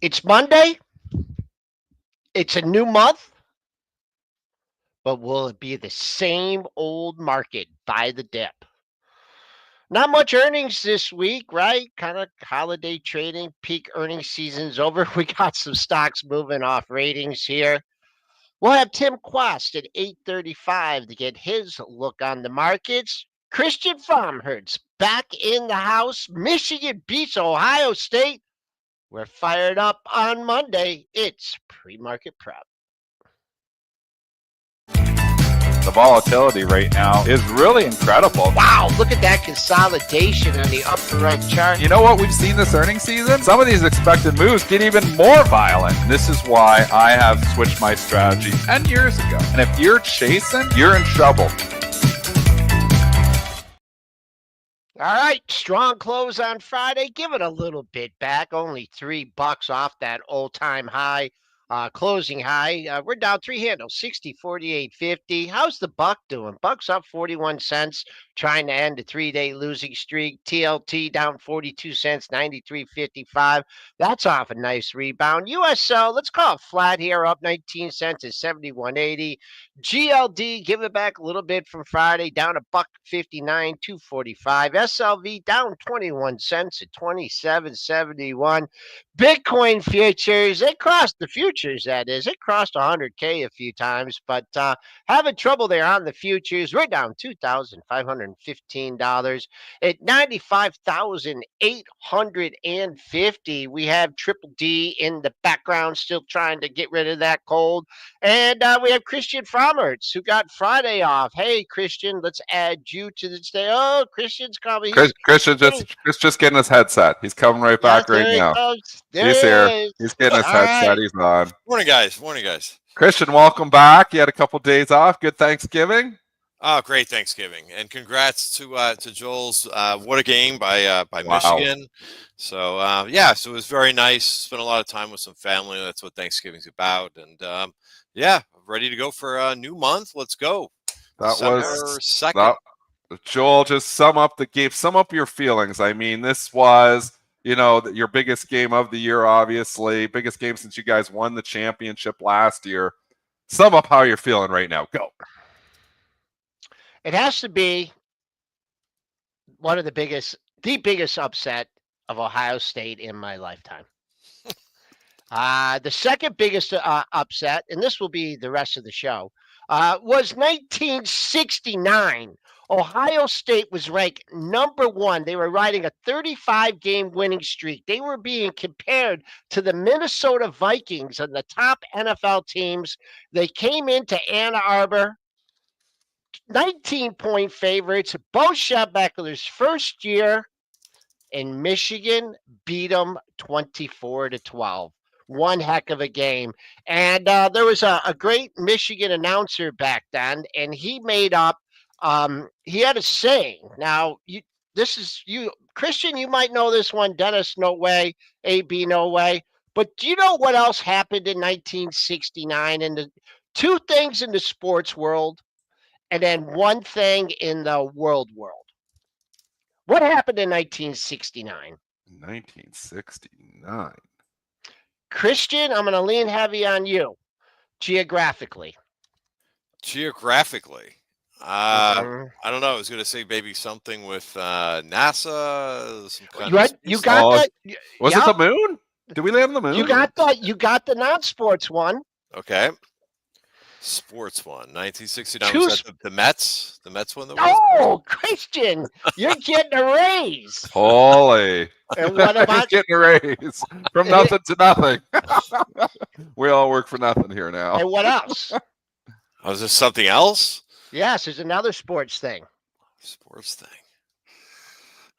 It's Monday. It's a new month. But will it be the same old market by the dip? Not much earnings this week, right? Kind of holiday trading, peak earnings season's over. We got some stocks moving off ratings here. We'll have Tim Quast at 8:35 to get his look on the markets. Christian Fromhertz back in the house. Michigan beats Ohio State. We're fired up on Monday. It's pre-market prep. The volatility right now is really incredible. Wow, look at that consolidation on the upper right chart. You know what we've seen this earnings season? Some of these expected moves get even more violent. This is why I have switched my strategy 10 years ago. And if you're chasing, you're in trouble. All right, strong close on Friday. Give it a little bit back, only $3 off that all-time high. Closing high. We're down 3 handles, 60.48.50. How's the buck doing? Buck's up 41 cents, trying to end a 3-day losing streak. TLT down 42 cents, 93.55. That's off a nice rebound. USL, let's call it flat here, up 19 cents at 71.80. GLD, give it back a little bit from Friday, down $1.59, 245. SLV down 21 cents at 27.71. Bitcoin futures, it crossed the futures, that is. It crossed 100K a few times, but having trouble there on the futures. We're down $2,515 at 95,850. We have Triple D in the background, still trying to get rid of that cold. And we have Christian Fromhertz, who got Friday off. Hey, Christian, let's add you to this day. Oh, Christian's coming. Christian just getting his headset. He's coming right back right now. He's here. He's getting his headset. Right. He's on. Morning, guys. Morning, guys. Christian, welcome back. You had a couple days off. Good Thanksgiving. Oh, great Thanksgiving, and congrats to Joel's what a game by Michigan. So so it was very nice. Spent a lot of time with some family. That's what Thanksgiving's about, and ready to go for a new month. Let's go. That was second. Joel, just sum up the game. Sum up your feelings. I mean, this was, your biggest game of the year, obviously. Biggest game since you guys won the championship last year. Sum up how you're feeling right now. Go. It has to be one of the biggest upset of Ohio State in my lifetime. The second biggest upset, and this will be the rest of the show, was 1969. Ohio State was ranked number 1. They were riding a 35-game winning streak. They were being compared to the Minnesota Vikings and the top NFL teams. They came into Ann Arbor, 19-point favorites. Bo Schembechler's first year, and Michigan beat them 24-12. One heck of a game. And there was a great Michigan announcer back then, and he made up, he had a saying. Now, Christian, you might know this one. Dennis, no way. AB, no way. But do you know what else happened in 1969? And the two things in the sports world, and then one thing in the world. What happened in 1969? 1969. Christian, I'm going to lean heavy on you. Geographically. I don't know. I was going to say maybe something with NASA. Some kind you got that? Was it the moon? Did we land on the moon? You got the non-sports one. Okay. Sports one. 1969. Was that the Mets? The Mets one? Oh, Christian, you're getting a raise. Holy. And what about He's getting a raise from nothing to nothing? We all work for nothing here now. And what else? Oh, is this something else? Yes, there's another sports thing.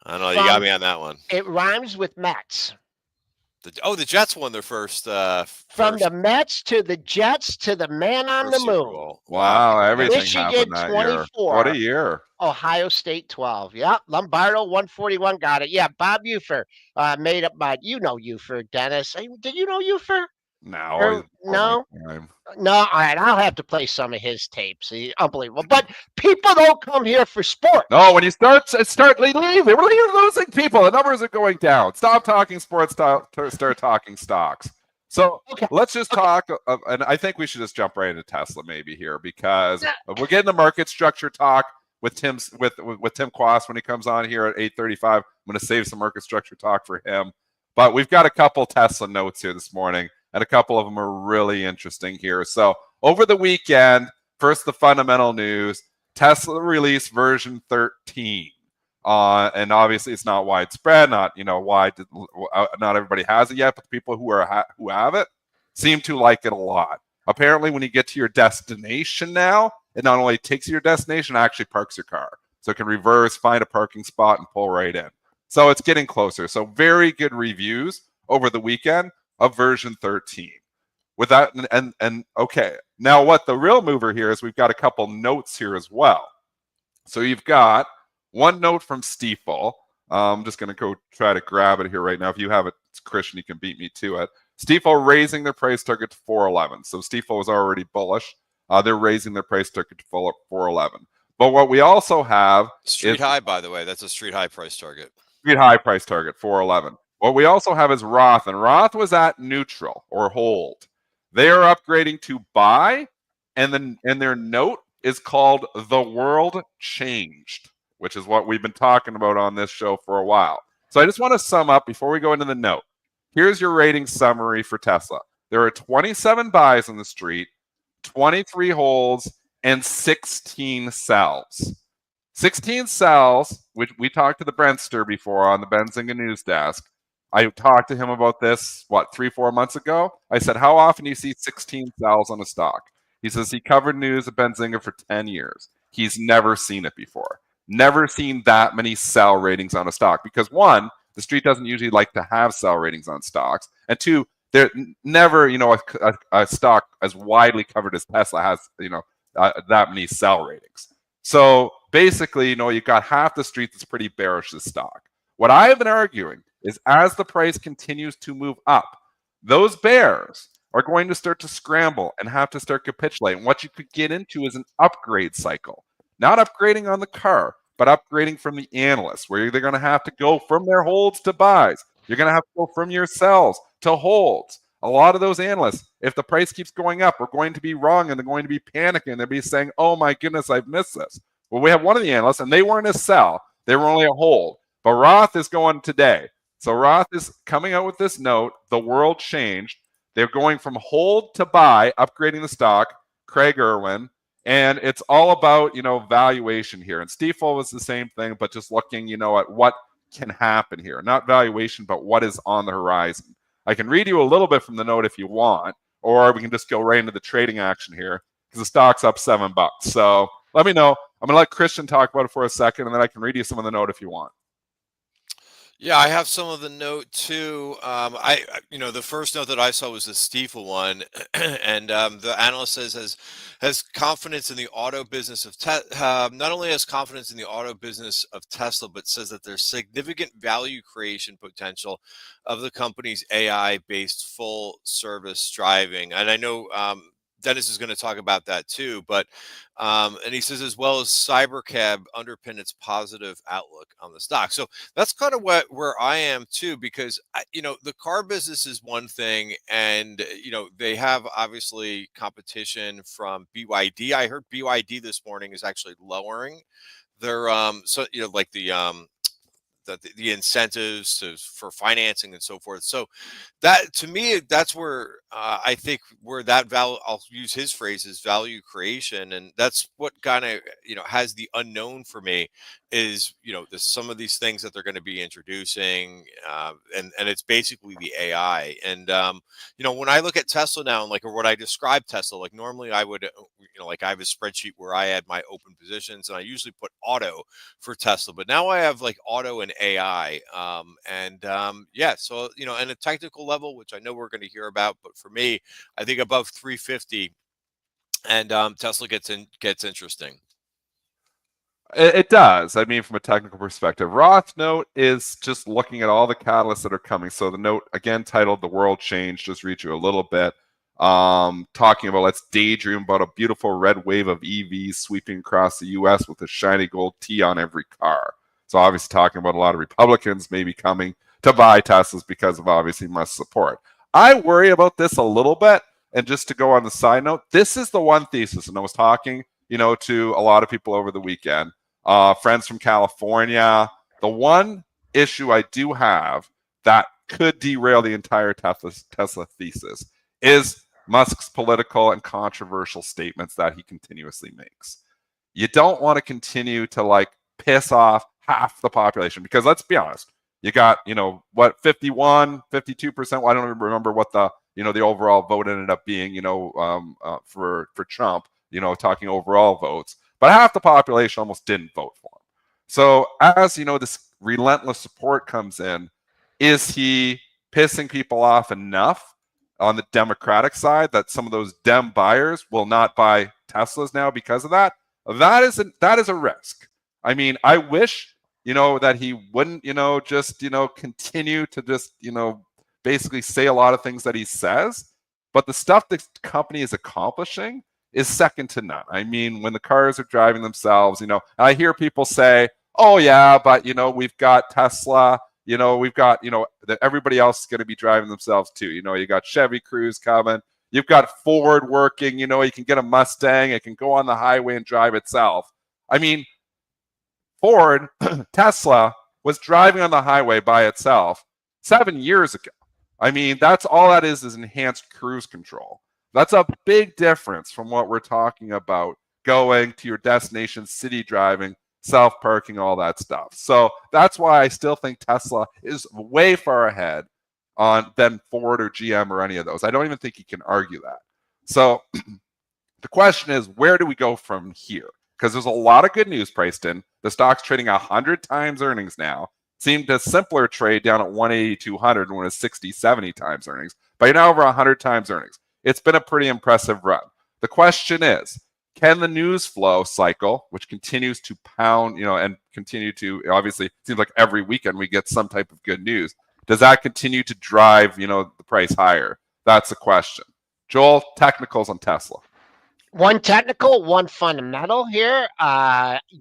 I don't know. You got me on that one. It rhymes with Mets. The Jets won their first. From the Mets to the Jets to the man on the moon. Wow, everything Michigan happened that 24. Year. What a year. Ohio State 12. Yeah, Lombardo 141 got it. Yeah, Bob Ufer made up. You know Ufer, Dennis. Did you know Ufer? No, No. No, all right, I'll have to play some of his tapes. Unbelievable. But people don't come here for sports. No, when you start leave. You're losing people. The numbers are going down. Stop talking sports. Start talking stocks. So let's just talk. And I think we should just jump right into Tesla maybe here because we're getting the market structure talk with Tim Quast when he comes on here at 8:35. I'm going to save some market structure talk for him. But we've got a couple Tesla notes here this morning, and a couple of them are really interesting here. So over the weekend, first the fundamental news. Tesla released version 13, and obviously it's not widespread, not not everybody has it yet, but the people who have it seem to like it a lot. Apparently, when you get to your destination now, it not only takes you to your destination, it actually parks your car, so it can reverse, find a parking spot, and pull right in. So it's getting closer. So very good reviews over the weekend of version 13. With that, and okay, now what the real mover here is we've got a couple notes here as well. So you've got one note from Stifel. I'm just going to go try to grab it here right now. If you have it, Christian, you can beat me to it. Stifel raising their price target to 411. So Stifel was already bullish. They're raising their price target to 411. But what we also have street high, by the way, that's a street high price target. Street high price target 411. What we also have is Roth, and Roth was at neutral or hold. They are upgrading to buy, and their note is called "The World Changed," which is what we've been talking about on this show for a while. So I just want to sum up before we go into the note. Here's your rating summary for Tesla. There are 27 buys on the street, 23 holds, and 16 sells. 16 sells, which we talked to the Brentster before on the Benzinga news desk. I talked to him about this, 3-4 months ago? I said, how often do you see 16 sells on a stock? He says he covered news at Benzinga for 10 years. He's never seen it before. Never seen that many sell ratings on a stock because one, the street doesn't usually like to have sell ratings on stocks. And two, there never, a stock as widely covered as Tesla has, that many sell ratings. So basically, you got half the street that's pretty bearish this stock. What I have been arguing is as the price continues to move up, those bears are going to start to scramble and have to start capitulating. What you could get into is an upgrade cycle. Not upgrading on the car, but upgrading from the analysts, where they're going to have to go from their holds to buys. You're going to have to go from your sells to holds. A lot of those analysts, if the price keeps going up, are going to be wrong and they're going to be panicking. They'll be saying, oh my goodness, I've missed this. Well, we have one of the analysts, and they weren't a sell. They were only a hold. But Roth is going today. So Roth is coming out with this note, the world changed. They're going from hold to buy, upgrading the stock, Craig Irwin. And it's all about, valuation here. And Stifel was the same thing, but just looking, at what can happen here. Not valuation, but what is on the horizon. I can read you a little bit from the note if you want, or we can just go right into the trading action here because the stock's up $7. So let me know. I'm going to let Christian talk about it for a second, and then I can read you some of the note if you want. Yeah, I have some of the note too. The first note that I saw was the Stifel one, and the analyst says has confidence in the auto business of not only has confidence in the auto business of Tesla, but says that there's significant value creation potential of the company's AI-based full service driving. And I know Dennis is going to talk about that too, but and he says as well as Cybercab underpin its positive outlook on the stock. So that's kind of where I am too, because the car business is one thing, and they have obviously competition from BYD. I heard BYD this morning is actually lowering their the incentives for financing and so forth. So that to me, that's where I think where that value, I'll use his phrase, is value creation. And that's what kind of, has the unknown for me is, some of these things that they're going to be introducing and it's basically the AI. And, when I look at Tesla now, or what I describe Tesla, like normally I would, I have a spreadsheet where I add my open positions and I usually put auto for Tesla, but now I have like auto and AI. So, and a technical level, which I know we're going to hear about, but for me, I think above 350 and Tesla gets interesting. It does. I mean, from a technical perspective, Roth note is just looking at all the catalysts that are coming. So the note, again, titled "The World Change," just read you a little bit, talking about let's daydream about a beautiful red wave of EVs sweeping across the U.S. with a shiny gold T on every car. So obviously talking about a lot of Republicans maybe coming to buy Teslas because of obviously Musk's support. I worry about this a little bit. And just to go on the side note, this is the one thesis, and I was talking, to a lot of people over the weekend, friends from California. The one issue I do have that could derail the entire Tesla thesis is Musk's political and controversial statements that he continuously makes. You don't want to continue to piss off half the population, because let's be honest, you got, 51, 52%. Well, I don't even remember what the overall vote ended up being, for Trump, talking overall votes, but half the population almost didn't vote for him. So as this relentless support comes in, is he pissing people off enough on the Democratic side that some of those Dem buyers will not buy Teslas now because of that? That is a risk. I mean, I wish, that he wouldn't, just, continue to just, basically say a lot of things that he says, but the stuff the company is accomplishing is second to none. I mean, when the cars are driving themselves, I hear people say, oh yeah, but we've got Tesla, we've got, that everybody else is going to be driving themselves too. You got Chevy Cruise coming, you've got Ford working, you can get a Mustang, it can go on the highway and drive itself. I mean, Ford, Tesla was driving on the highway by itself 7 years ago. I mean, that's all that is enhanced cruise control. That's a big difference from what we're talking about going to your destination, city driving, self-parking, all that stuff. So that's why I still think Tesla is way far ahead than Ford or GM or any of those. I don't even think you can argue that. So the question is, where do we go from here? Because there's a lot of good news priced in. The stock's trading 100 times earnings now. Seemed a simpler trade down at 180, 200 when it's 60, 70 times earnings. But you're now over 100 times earnings. It's been a pretty impressive run. The question is, can the news flow cycle, which continues to pound, and continue to, obviously, it seems like every weekend we get some type of good news. Does that continue to drive, the price higher? That's the question. Joel, technicals on Tesla. One technical, one fundamental here.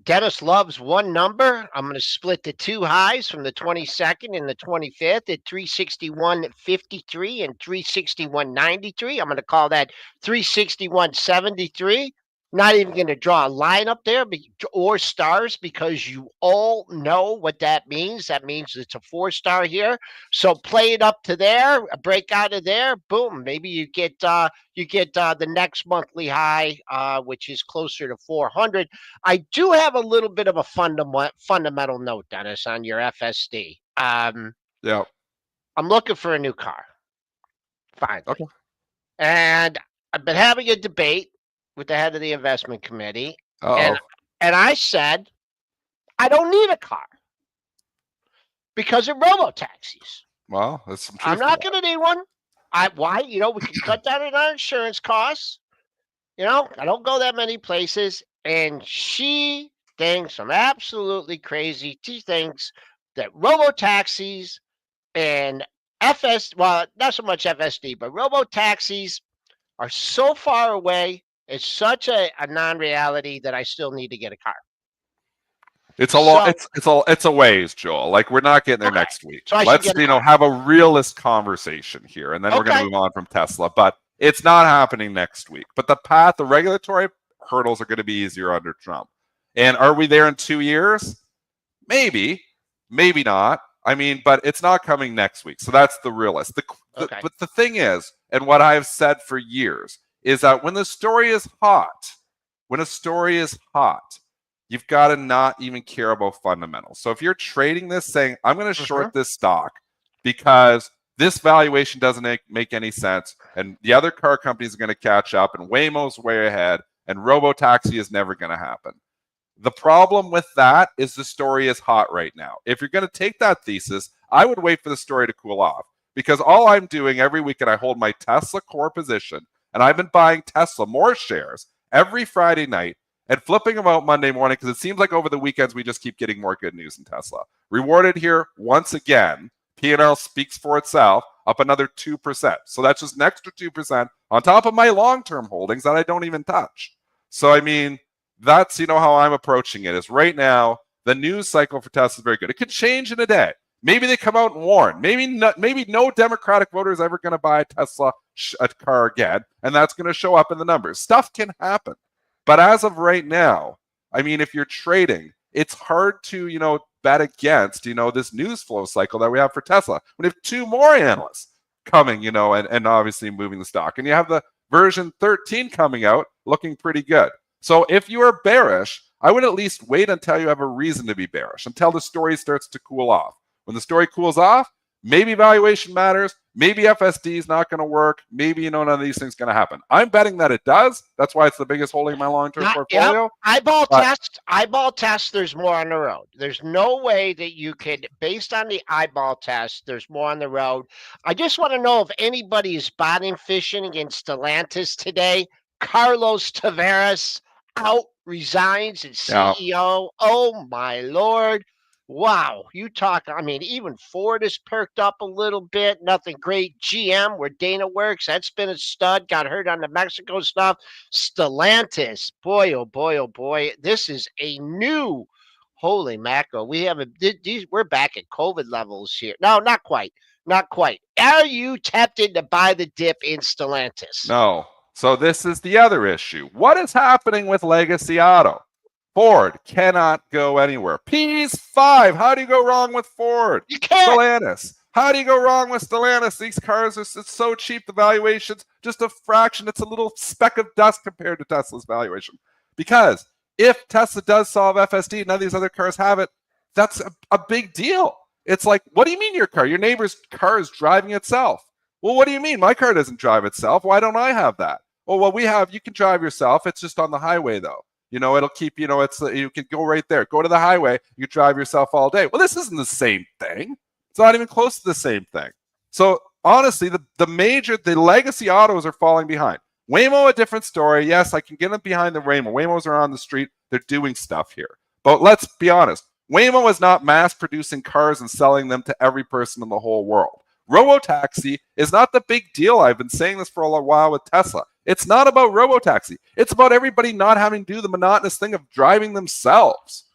Dennis loves one number. I'm going to split the two highs from the 22nd and the 25th at 361.53 and 361.93. I'm going to call that 361.73. Not even going to draw a line up there or stars, because you all know what that means. That means it's a 4-star here. So play it up to there, a break out of there, boom. Maybe you get the next monthly high, which is closer to 400. I do have a little bit of a fundamental note, Dennis, on your FSD. Yeah. I'm looking for a new car. Fine. Okay. And I've been having a debate with the head of the investment committee. Uh-oh. And I said, I don't need a car because of robo-taxis. Well, that's some truth. I'm not going to need one. Why? We can cut down on our insurance costs. I don't go that many places. And she thinks I'm absolutely crazy. She thinks that robo-taxis and well, not so much FSD, but robo-taxis are so far away. It's such a non-reality that I still need to get a car. It's a lot. It's a ways, Joel. We're not getting there next week. So let's have a realist conversation here, and then we're going to move on from Tesla. But it's not happening next week. But the regulatory hurdles are going to be easier under Trump. And are we there in 2 years? Maybe, maybe not. I mean, but it's not coming next week. So that's the realist. But the thing is, and what I have said for years, is that when the story is hot, you've got to not even care about fundamentals. So if you're trading this saying, I'm going to short this stock because this valuation doesn't make any sense, and the other car companies are going to catch up, and Waymo's way ahead, and robo-taxi is never going to happen. The problem with that is the story is hot right now. If you're going to take that thesis, I would wait for the story to cool off, because all I'm doing every weekend, I hold my Tesla core position, and I've been buying Tesla more shares every Friday night and flipping them out Monday morning because it seems like over the weekends we just keep getting more good news in Tesla. Rewarded here once again. P&L speaks for itself, up another 2%. So that's just an extra 2% on top of my long-term holdings that I don't even touch. So, I mean, that's, how I'm approaching it is right now, the news cycle for Tesla is very good. It could change in a day. Maybe they come out and warn. Maybe no Democratic voter is ever going to buy a Tesla car again, and that's going to show up in the numbers. Stuff can happen. But as of right now, I mean, if you're trading, it's hard to, bet against, this news flow cycle that we have for Tesla. We have 2 more analysts coming, and obviously moving the stock. And you have the version 13 coming out looking pretty good. So if you are bearish, I would at least wait until you have a reason to be bearish, until the story starts to cool off. When the story cools off, maybe valuation matters. Maybe FSD is not going to work. Maybe, none of these things going to happen. I'm betting that it does. That's why it's the biggest holding in my long-term portfolio. Yep. Eyeball test, there's more on the road. There's no way that you could, based on the eyeball test, there's more on the road. I just want to know if anybody is bottom fishing against Stellantis today. Carlos Tavares out, resigns as CEO. Oh, my Lord. Wow, you talk, I mean, even Ford has perked up a little bit. Nothing great. GM, where Dana works, that's been a stud. Got hurt on the Mexico stuff. Stellantis, boy, oh boy, oh boy. This is a new, holy mackerel. We're back at COVID levels here. No, not quite. Not quite. Are you tempted to buy the dip in Stellantis? No. So this is the other issue. What is happening with Legacy Auto? Ford cannot go anywhere. P's 5. How do you go wrong with Ford? You can't. Stellantis. How do you go wrong with Stellantis? These cars are so cheap. The valuation's just a fraction. It's a little speck of dust compared to Tesla's valuation. Because if Tesla does solve FSD, none of these other cars have it, that's a big deal. It's like, what do you mean your car? Your neighbor's car is driving itself. Well, what do you mean? My car doesn't drive itself. Why don't I have that? Oh, well, you can drive yourself. It's just on the highway, though. It'll keep, you can go right there. Go to the highway. You drive yourself all day. Well, this isn't the same thing. It's not even close to the same thing. So honestly, the legacy autos are falling behind. Waymo, a different story. Yes, I can get them behind the Waymo. Waymos are on the street. They're doing stuff here. But let's be honest. Waymo is not mass producing cars and selling them to every person in the whole world. Robotaxi is not the big deal. I've been saying this for a while with Tesla. It's not about robotaxi. It's about everybody not having to do the monotonous thing of driving themselves.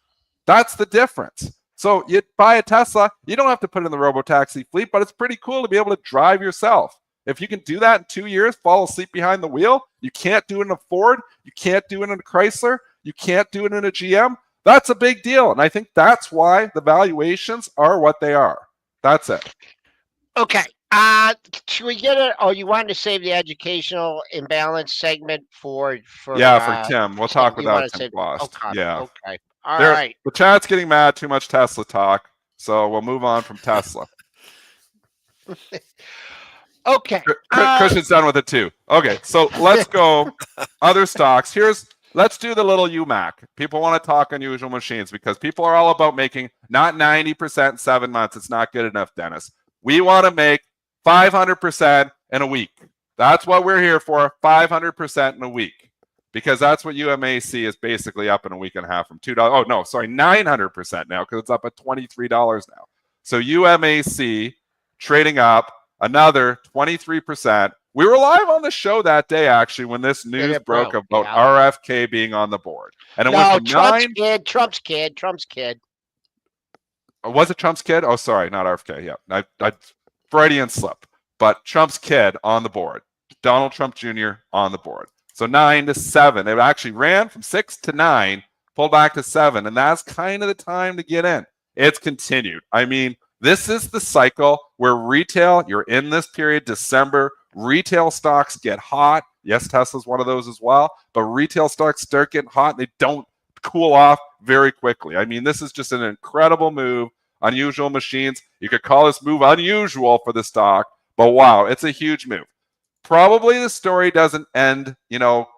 That's the difference. So you buy a Tesla, you don't have to put in the robotaxi fleet, but it's pretty cool to be able to drive yourself. If you can do that in 2 years, fall asleep behind the wheel, you can't do it in a Ford, you can't do it in a Chrysler, you can't do it in a GM. That's a big deal. And I think that's why the valuations are what they are. That's it. Okay. Should we get it? Oh, you wanted to save the educational imbalance segment for Tim. We'll talk about Tim Quast. Okay. Yeah. Okay. All right. The chat's getting mad. Too much Tesla talk. So we'll move on from Tesla. Okay. Christian's done with it too. Okay. So let's go. Other stocks. Let's do the little UMAC. People want to talk unusual machines because people are all about making not 90% in 7 months. It's not good enough, Dennis. We want to make 500% in a week. That's what we're here for, 500% in a week. Because that's what UMAC is basically up in a week and a half from $2. Oh, no, sorry, 900% now because it's up at $23 now. So UMAC trading up another 23%. We were live on the show that day, actually, when this news broke about RFK being on the board. And it went from Trump's kid. Was it Trump's kid? Oh, sorry, not RFK. Yeah, I Freudian slip. But Trump's kid on the board. Donald Trump Jr. on the board. So 9 to 7. It actually ran from 6 to 9, pulled back to 7, and that's kind of the time to get in. It's continued. I mean, this is the cycle where retail, you're in this period, December, retail stocks get hot. Yes, Tesla's one of those as well, but retail stocks start getting hot and they don't cool off very quickly. I mean, this is just an incredible move. Unusual machines. You could call this move unusual for the stock, but wow, it's a huge move. Probably the story doesn't end,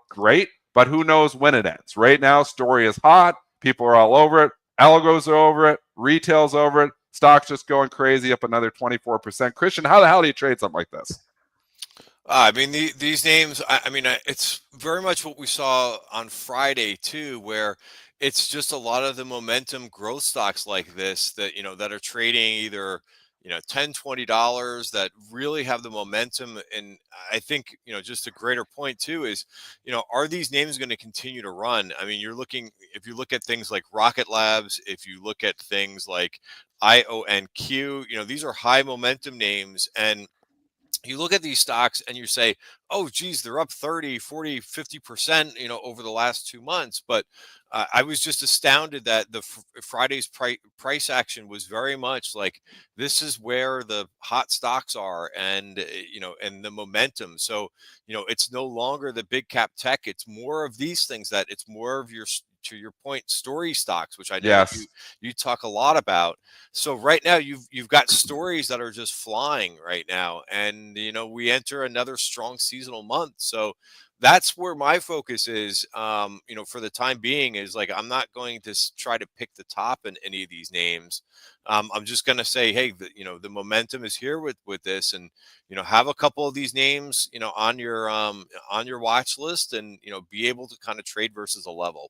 great, but who knows when it ends. Right now, story is hot. People are all over it. Algos are over it. Retail's over it. Stock's just going crazy, up another 24%. Christian, how the hell do you trade something like this? I mean, these names, I mean, it's very much what we saw on Friday too, where it's just a lot of the momentum growth stocks like this that, that are trading either, $10, $20 that really have the momentum. And I think, just a greater point too is, are these names going to continue to run? I mean, if you look at things like Rocket Labs, if you look at things like IONQ, these are high momentum names. And you look at these stocks and you say, oh, geez, they're up 30, 40, 50%, over the last 2 months. But I was just astounded that the Friday's price action was very much like, this is where the hot stocks are and, and the momentum. So, it's no longer the big cap tech. It's more of these things that it's more of to your point, story stocks, which I know that Yes. you talk a lot about. So right now you've got stories that are just flying right now, and we enter another strong seasonal month. So that's where my focus is. For the time being, is like I'm not going to try to pick the top in any of these names. I'm just going to say, hey, the momentum is here with this, and have a couple of these names, on your watch list, and be able to kind of trade versus a level.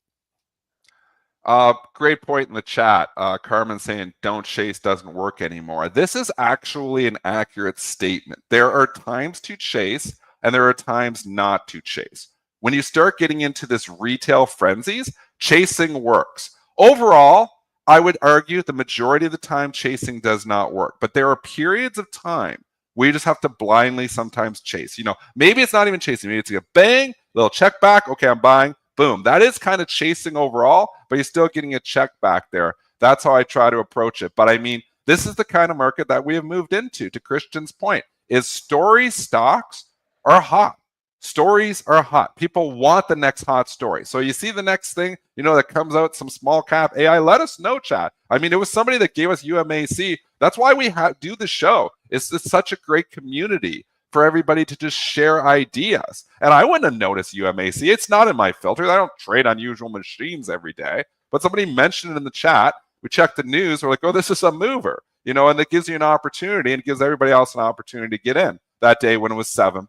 Great point in the chat. Carmen saying don't chase doesn't work anymore. This is actually an accurate statement. There are times to chase and there are times not to chase. When you start getting into this retail frenzies, chasing works. Overall, I would argue the majority of the time chasing does not work, but there are periods of time where you just have to blindly sometimes chase. Maybe it's not even chasing. Maybe it's a bang, little check back. Okay, I'm buying. Boom. That is kind of chasing overall, but you're still getting a check back there. That's how I try to approach it. But I mean, this is the kind of market that we have moved into. To Christian's point, is story stocks are hot. Stories are hot. People want the next hot story. So you see the next thing, that comes out, some small cap AI, let us know, chat. I mean, it was somebody that gave us UMAC. That's why we do the show. It's such a great community for everybody to just share ideas. And I wouldn't have noticed UMAC. It's not in my filters. I don't trade unusual machines every day. But somebody mentioned it in the chat. We checked the news. We're like, oh, this is a mover, and it gives you an opportunity and it gives everybody else an opportunity to get in that day when it was $7.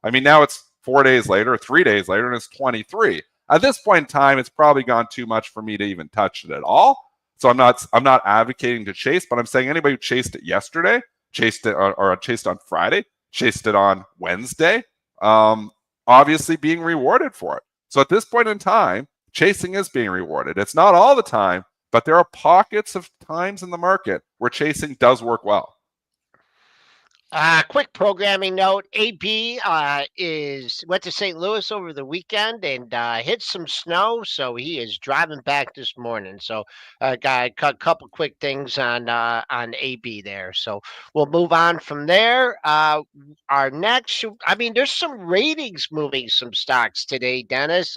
I mean, now it's 4 days later, 3 days later, and it's 23. At this point in time, it's probably gone too much for me to even touch it at all. So I'm not advocating to chase, but I'm saying anybody who chased it yesterday, chased it or chased on Friday, chased it on Wednesday, obviously being rewarded for it. So at this point in time, chasing is being rewarded. It's not all the time, but there are pockets of times in the market where chasing does work well. Quick programming note: AB went to St. Louis over the weekend and hit some snow, so he is driving back this morning. So, got a couple quick things on AB there. So we'll move on from there. Our next, I mean, there's some ratings moving some stocks today, Dennis.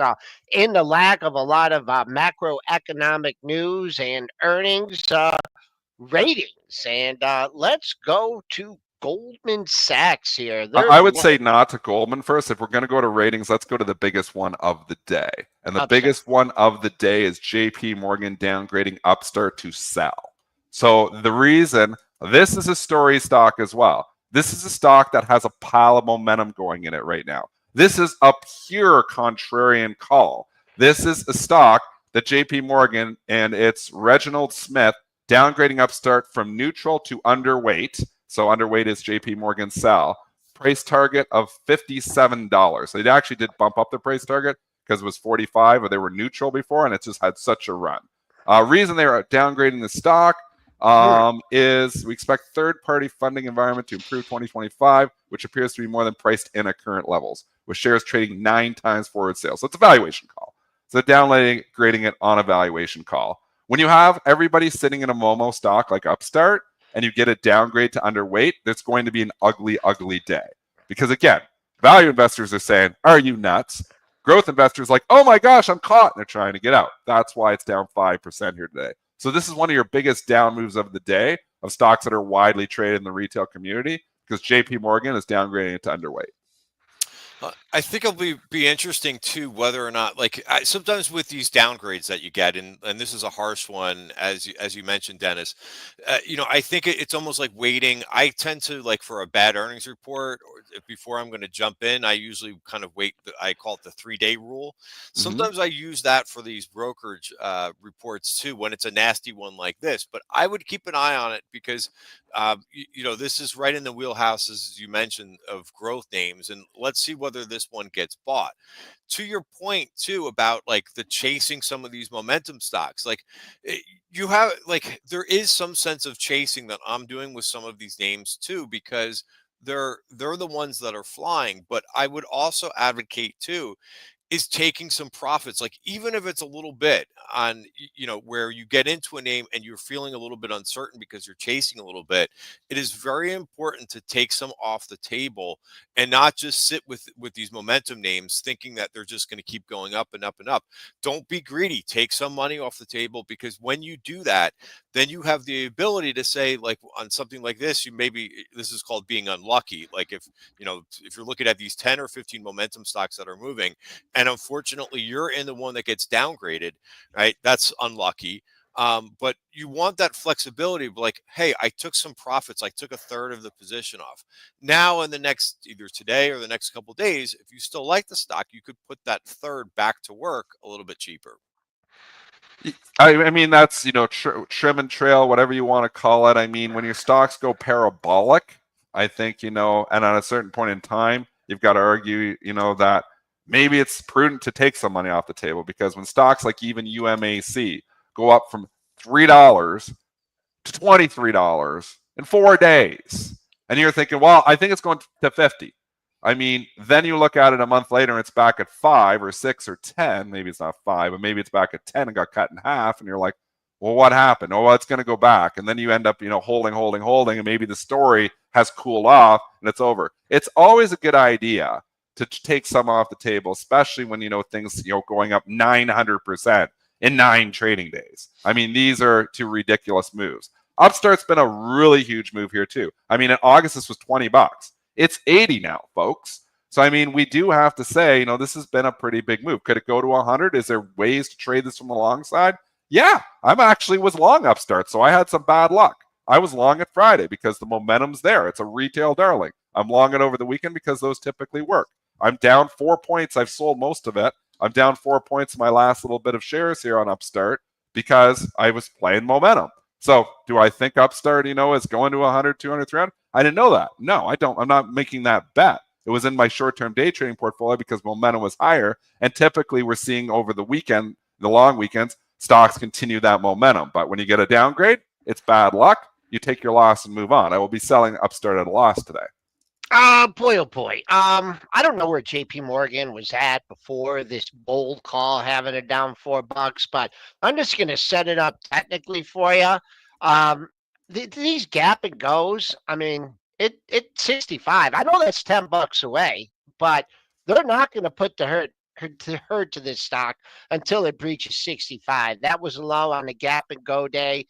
In the lack of a lot of macroeconomic news and earnings. Ratings, and let's go to Goldman Sachs here. I would say not to Goldman first. If we're going to go to ratings, let's go to the biggest one of the day. And the biggest one of the day is JP Morgan downgrading Upstart to sell. So the reason, this is a story stock as well. This is a stock that has a pile of momentum going in it right now. This is a pure contrarian call. This is a stock that JP Morgan and its Reginald Smith downgrading Upstart from neutral to underweight. So underweight is JP Morgan sell. Price target of $57. So they actually did bump up the price target because it was 45, or they were neutral before, and it just had such a run. Reason they are downgrading the stock is we expect third-party funding environment to improve 2025, which appears to be more than priced in at current levels, with shares trading 9 times forward sales. So it's a valuation call. So downgrading it on a valuation call. When you have everybody sitting in a Momo stock like Upstart and you get a downgrade to underweight, there's going to be an ugly, ugly day. Because again, value investors are saying, are you nuts? Growth investors are like, oh my gosh, I'm caught. And they're trying to get out. That's why it's down 5% here today. So this is one of your biggest down moves of the day of stocks that are widely traded in the retail community because JP Morgan is downgrading it to underweight. I think it'll be interesting too, whether or not, like, sometimes with these downgrades that you get, and this is a harsh one, as you mentioned, Dennis. I think it's almost like waiting. I tend to, like, for a bad earnings report, or before I'm going to jump in, I usually kind of wait. I call it the 3-day rule. Mm-hmm. Sometimes I use that for these brokerage reports too, when it's a nasty one like this. But I would keep an eye on it because this is right in the wheelhouse, as you mentioned, of growth names, and let's see whether this one gets bought. To your point too about, like, the chasing some of these momentum stocks, like, you have, like, there is some sense of chasing that I'm doing with some of these names too, because they're the ones that are flying. But I would also advocate too is taking some profits, like, even if it's a little bit on, where you get into a name and you're feeling a little bit uncertain because you're chasing a little bit. It is very important to take some off the table and not just sit with these momentum names thinking that they're just going to keep going up and up and up. Don't be greedy. Take some money off the table, because when you do that, then you have the ability to say, like, on something like this, this is called being unlucky. Like, if you're looking at these 10 or 15 momentum stocks that are moving, and unfortunately you're in the one that gets downgraded, right? That's unlucky. But you want that flexibility of, like, hey, I took some profits. I took a third of the position off. Now, in the next, either today or the next couple of days, if you still like the stock, you could put that third back to work a little bit cheaper. I mean, that's, trim and trail, whatever you want to call it. I mean, when your stocks go parabolic, I think, and at a certain point in time, you've got to argue, that maybe it's prudent to take some money off the table, because when stocks like even UMAC go up from $3 to $23 in 4 days, and you're thinking, well, I think it's going to 50. I mean, then you look at it a month later and it's back at 5 or 6 or 10. Maybe it's not 5, but maybe it's back at 10 and got cut in half. And you're like, well, what happened? Oh, well, it's going to go back. And then you end up, holding. And maybe the story has cooled off and it's over. It's always a good idea to take some off the table, especially when, things, going up 900% in 9 trading days. I mean, these are 2 ridiculous moves. Upstart's been a really huge move here too. I mean, in August, this was $20. It's 80 now, folks. So, I mean, we do have to say, this has been a pretty big move. Could it go to 100? Is there ways to trade this from the long side? Yeah, was long Upstart, so I had some bad luck. I was long at Friday because the momentum's there. It's a retail darling. I'm long it over the weekend because those typically work. I'm down 4 points. I've sold most of it. I'm down 4 points in my last little bit of shares here on Upstart because I was playing momentum. So do I think Upstart, is going to 100, 200, 300? I didn't know that. No, I don't. I'm not making that bet. It was in my short-term day trading portfolio because momentum was higher. And typically we're seeing over the weekend, the long weekends, stocks continue that momentum. But when you get a downgrade, it's bad luck. You take your loss and move on. I will be selling Upstart at a loss today. Boy, oh boy. I don't know where JP Morgan was at before this bold call having it down $4, but I'm just going to set it up technically for you. These gap and goes, I mean, it's 65. I know that's $10 away, but they're not going to put the hurt to this stock until it breaches 65. That was low on the gap and go day.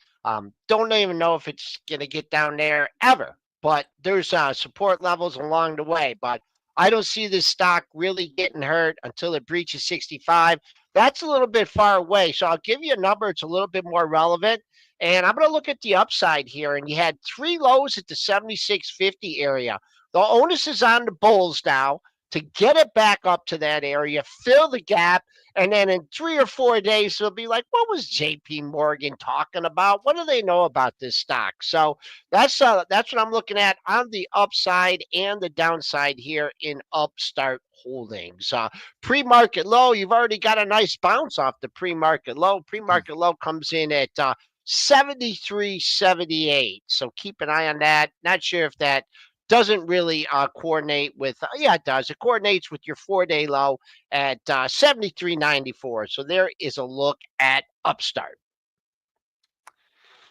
Don't even know if it's going to get down there ever. But there's support levels along the way. But I don't see this stock really getting hurt until it breaches 65. That's a little bit far away. So I'll give you a number. It's a little bit more relevant. And I'm going to look at the upside here. And you had 3 lows at the 76.50 area. The onus is on the bulls now to get it back up to that area, fill the gap, and then in 3 or 4 days, they'll be like, what was JP Morgan talking about? What do they know about this stock? So that's what I'm looking at on the upside and the downside here in Upstart Holdings. Pre-market low, you've already got a nice bounce off the pre-market low. Pre-market low comes in at 73.78. So keep an eye on that. Not sure if that doesn't really coordinate with, yeah, it does. It coordinates with your 4-day low at 73.94. So there is a look at Upstart.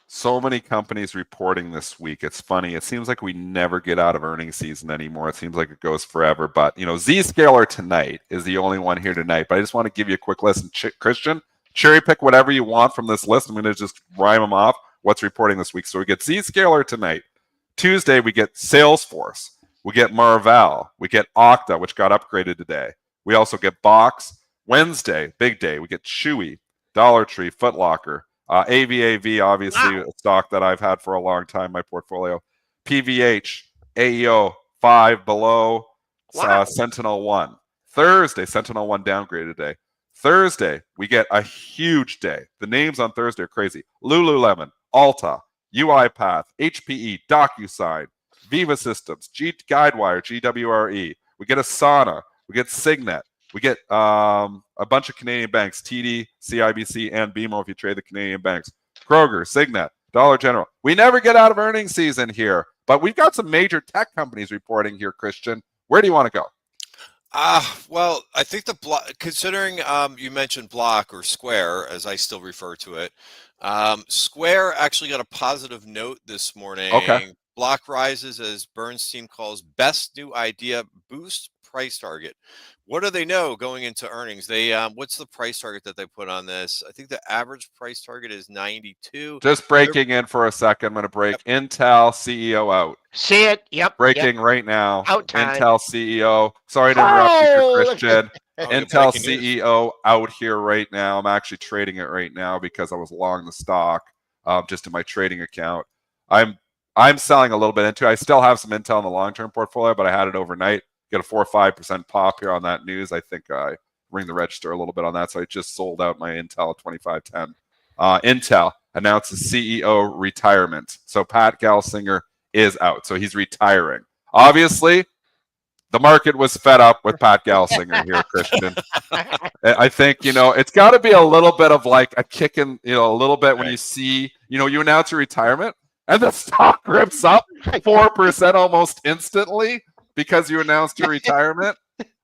So many companies reporting this week. It's funny. It seems like we never get out of earnings season anymore. It seems like it goes forever. But, Zscaler tonight is the only one here tonight. But I just want to give you a quick list. Christian, cherry pick whatever you want from this list. I'm going to just rhyme them off. What's reporting this week? So we get Zscaler tonight. Tuesday, we get Salesforce. We get Marvell. We get Okta, which got upgraded today. We also get Box. Wednesday, big day. We get Chewy, Dollar Tree, Foot Locker, AVAV, obviously a stock that I've had for a long time in my portfolio. PVH, AEO, 5 below, Sentinel 1. Thursday, Sentinel 1 downgraded today. Thursday, we get a huge day. The names on Thursday are crazy. Lululemon, Alta, UiPath, HPE, DocuSign, Viva Systems, Guidewire, GWRE. We get Asana. We get Signet. We get a bunch of Canadian banks, TD, CIBC, and BMO if you trade the Canadian banks. Kroger, Signet, Dollar General. We never get out of earnings season here, but we've got some major tech companies reporting here, Christian. Where do you want to go? Well, I think considering you mentioned Block or Square, as I still refer to it, Square actually got a positive note this morning. Okay. Block rises as Bernstein calls best new idea boost price target. What do they know going into earnings? They what's the price target that they put on this? I think the average price target is 92. Just breaking in for a second. I'm going to break. Yep. Intel CEO out. See it? Yep. Breaking right now. Out time. Intel CEO. Sorry to interrupt you, Christian. Intel CEO out here right now. I'm actually trading it right now because I was long the stock just in my trading account. I'm selling a little bit into it. I still have some Intel in the long-term portfolio, but I had it overnight. Get a 4 or 5% pop here on that news. I think I ring the register a little bit on that. So I just sold out my Intel at 25.10. Intel announces CEO retirement. So Pat Gelsinger is out. So he's retiring. Obviously, the market was fed up with Pat Gelsinger here, Christian. I think, it's got to be a little bit of like a kick in, a little bit when you see, you announce your retirement and the stock rips up 4% almost instantly because you announced your retirement.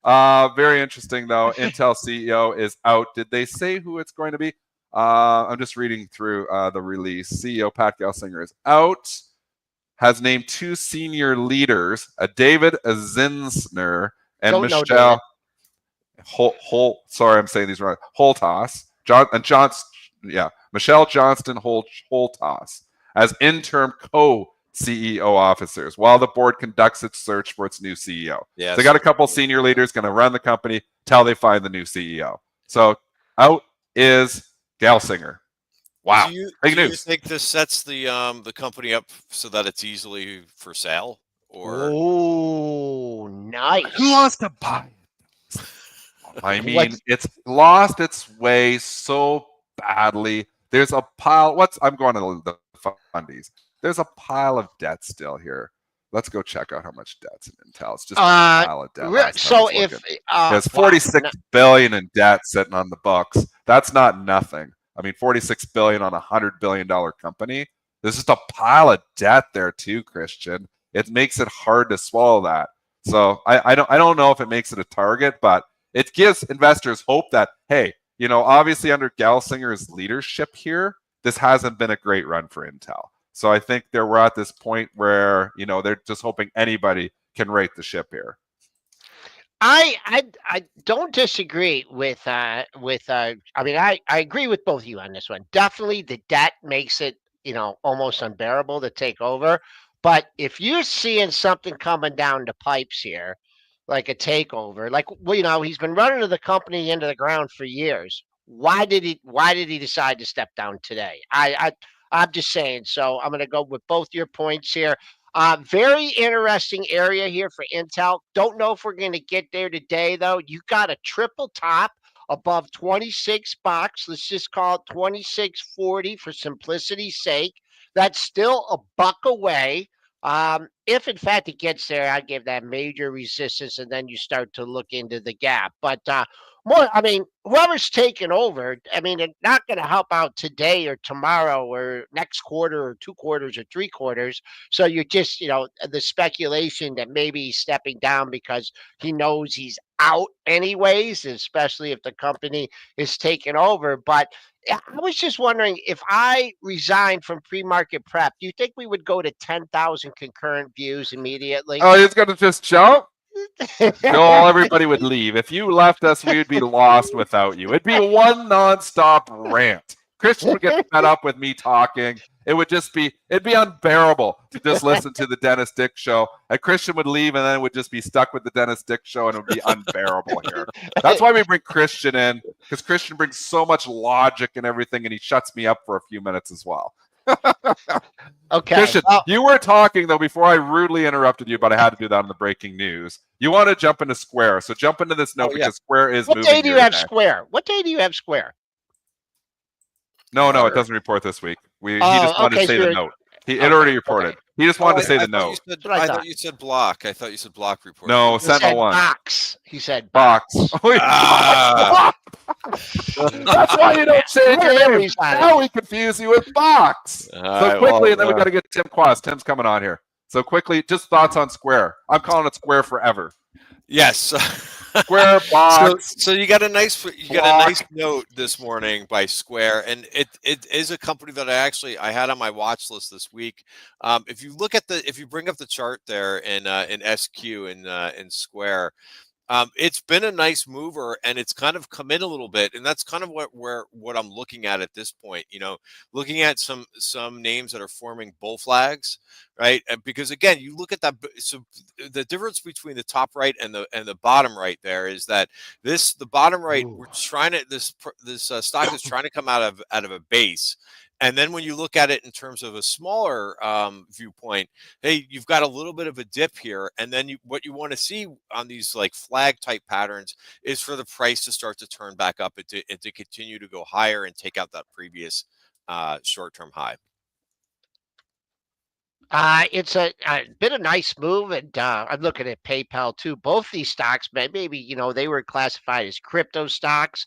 Very interesting, though. Intel CEO is out. Did they say who it's going to be? I'm just reading through the release. CEO Pat Gelsinger is out. Has named 2 senior leaders, David Zinsner and Michelle sorry, I'm saying these wrong. Holtas. Michelle Johnston Holtas as interim co-CEO officers while the board conducts its search for its new CEO. Yes. So they got a couple senior leaders going to run the company till they find the new CEO. So out is Gelsinger. Wow. Big news. Do you think this sets the company up so that it's easily for sale? Oh, nice. Who wants to buy it? I mean, it's lost its way so badly. There's a pile. I'm going to the fundies. There's a pile of debt still here. Let's go check out how much debt's in Intel. It's just a pile of debt. So if there's $46 billion in debt sitting on the books, that's not nothing. I mean, $46 billion on a $100 billion company. There's just a pile of debt there too, Christian. It makes it hard to swallow that. So I don't know if it makes it a target, but it gives investors hope that, hey, obviously under Gelsinger's leadership here, this hasn't been a great run for Intel. So I think we're at this point where, they're just hoping anybody can right the ship here. I don't disagree with I mean, I agree with both of you on this one. Definitely the debt makes it, almost unbearable to take over. But if you're seeing something coming down the pipes here, like a takeover, like, he's been running the company into the ground for years. Why did he decide to step down today? I'm just saying. So I'm going to go with both your points here. Very interesting area here for Intel. Don't know if we're going to get there today, though. You got a triple top above $26. Let's just call it $26.40 for simplicity's sake. That's still a buck away. If in fact it gets there, I'd give that major resistance, and then you start to look into the gap. But whoever's taking over, they're not going to help out today or tomorrow or next quarter or 2 quarters or 3 quarters. So you're just, the speculation that maybe he's stepping down because he knows he's out anyways, especially if the company is taken over. But I was just wondering, if I resigned from PreMarket Prep, do you think we would go to 10,000 concurrent views immediately? Oh, he's going to just jump? No, everybody would leave. If you left us, we would be lost without you. It'd be one nonstop rant. Christian would get fed up with me talking. It'd be unbearable to just listen to the Dennis Dick show. And Christian would leave and then would just be stuck with the Dennis Dick show, and it would be unbearable here. That's why we bring Christian in, because Christian brings so much logic and everything, and he shuts me up for a few minutes as well. Okay. Christian, you were talking though before I rudely interrupted you, but I had to do that on the breaking news. You want to jump into Square, so jump into this note because Square is moving. What day do you have Square? What day do you have Square? No, it doesn't report this week. He just wanted to say the note. It already reported. Okay. He just wanted to say the note. I thought you said block. I thought you said block report. No, Sentinel-1. Box. He said box. That's why you don't say your name. Now we confuse you with box. So quickly, and then we got to get Tim Quast. Tim's coming on here. So quickly, just thoughts on Square. I'm calling it Square forever. Yes. Square box. So you got a nice note this morning by Square, and it is a company that I had on my watch list this week. If you bring up the chart there in SQ in Square, it's been a nice mover, and it's kind of come in a little bit, and that's kind of what I'm looking at this point. Looking at some names that are forming bull flags, right? And because again, you look at that. So the difference between the top right and the bottom right there is that the bottom right, we're trying to this stock is trying to come out of a base. And then when you look at it in terms of a smaller viewpoint, hey, you've got a little bit of a dip here. And then what you want to see on these like flag type patterns is for the price to start to turn back up and to continue to go higher and take out that previous short-term high. It's been a nice move, and I'm looking at PayPal too. Both these stocks, maybe they were classified as crypto stocks.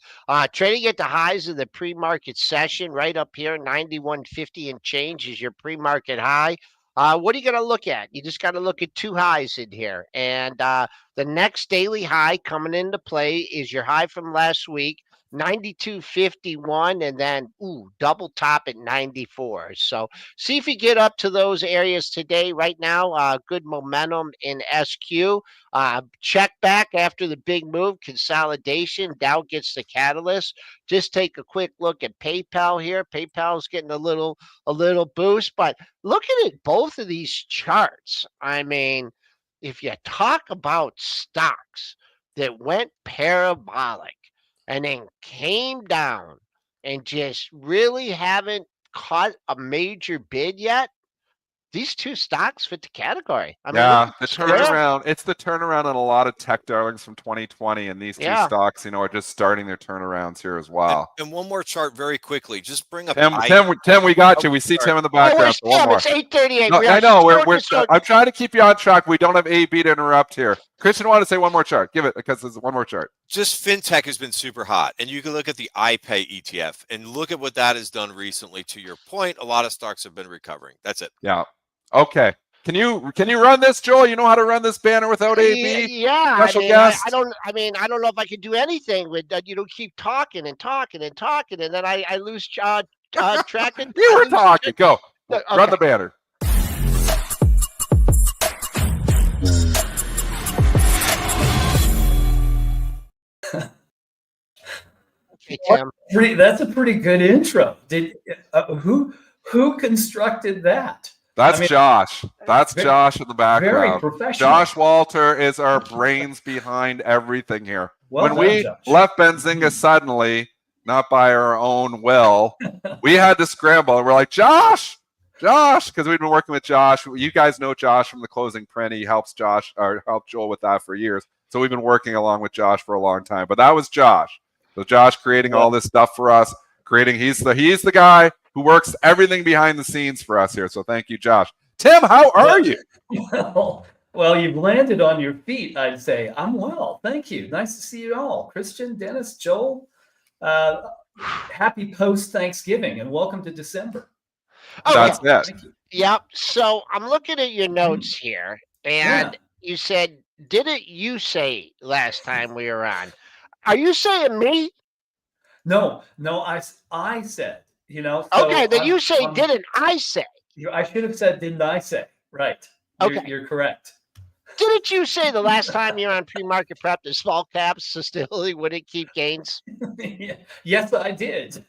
Trading at the highs of the pre-market session, right up here, 91.50 and change is your pre-market high. What are you going to look at? You just got to look at two highs in here, and the next daily high coming into play is your high from last week. 92.51, and then double top at 94. So see if you get up to those areas today. Right now, good momentum in SQ. Check back after the big move, consolidation. Dow gets the catalyst. Just take a quick look at PayPal here. PayPal's getting a little boost, but looking at both of these charts, I mean, if you talk about stocks that went parabolic and then came down and just really haven't caught a major bid yet, these two stocks fit the category. I mean, the turnaround. It's the turnaround on a lot of tech darlings from 2020, and these two stocks, are just starting their turnarounds here as well. And one more chart very quickly. Just bring up Tim, we got you. We see Tim in the background. One more. It's 8:38. No, I know. I'm trying to keep you on track. We don't have AB to interrupt here. Christian wanted to say one more chart. Give it, because there's one more chart. Just Fintech has been super hot, and you can look at the iPay ETF and look at what that has done recently. To your point, a lot of stocks have been recovering. That's it. Yeah. Okay. Can you run this, Joel? You know how to run this banner without AB? Yeah. Special guest? I don't know if I can do anything with keep talking and talking and talking, and then I lose track. You were talking. Go. Okay. Run the banner. Okay, Tim. That's a pretty good intro. Did who constructed that? That's Josh. That's Josh in the background. Very professional. Josh Walter is our brains behind everything here. When we left Benzinga suddenly, not by our own will, we had to scramble. And we're like, Josh, because we've been working with Josh. You guys know Josh from the Closing Print. He helps helped Joel with that for years. So we've been working along with Josh for a long time. But that was Josh. So Josh creating all this stuff for us. He's the guy who works everything behind the scenes for us here. So thank you, Josh. Tim, how are you? Well, you've landed on your feet, I'd say. I'm well. Thank you. Nice to see you all. Christian, Dennis, Joel, happy post-Thanksgiving and welcome to December. That's it. Yep. So I'm looking at your notes here, and you said, didn't you say last time we were on? Are you saying me? No, I said, So okay, then you say, didn't I say? I should have said, didn't I say? Right. Okay. You're correct. Didn't you say the last time you were on pre-market prep that small caps still wouldn't keep gains? Yes, I did.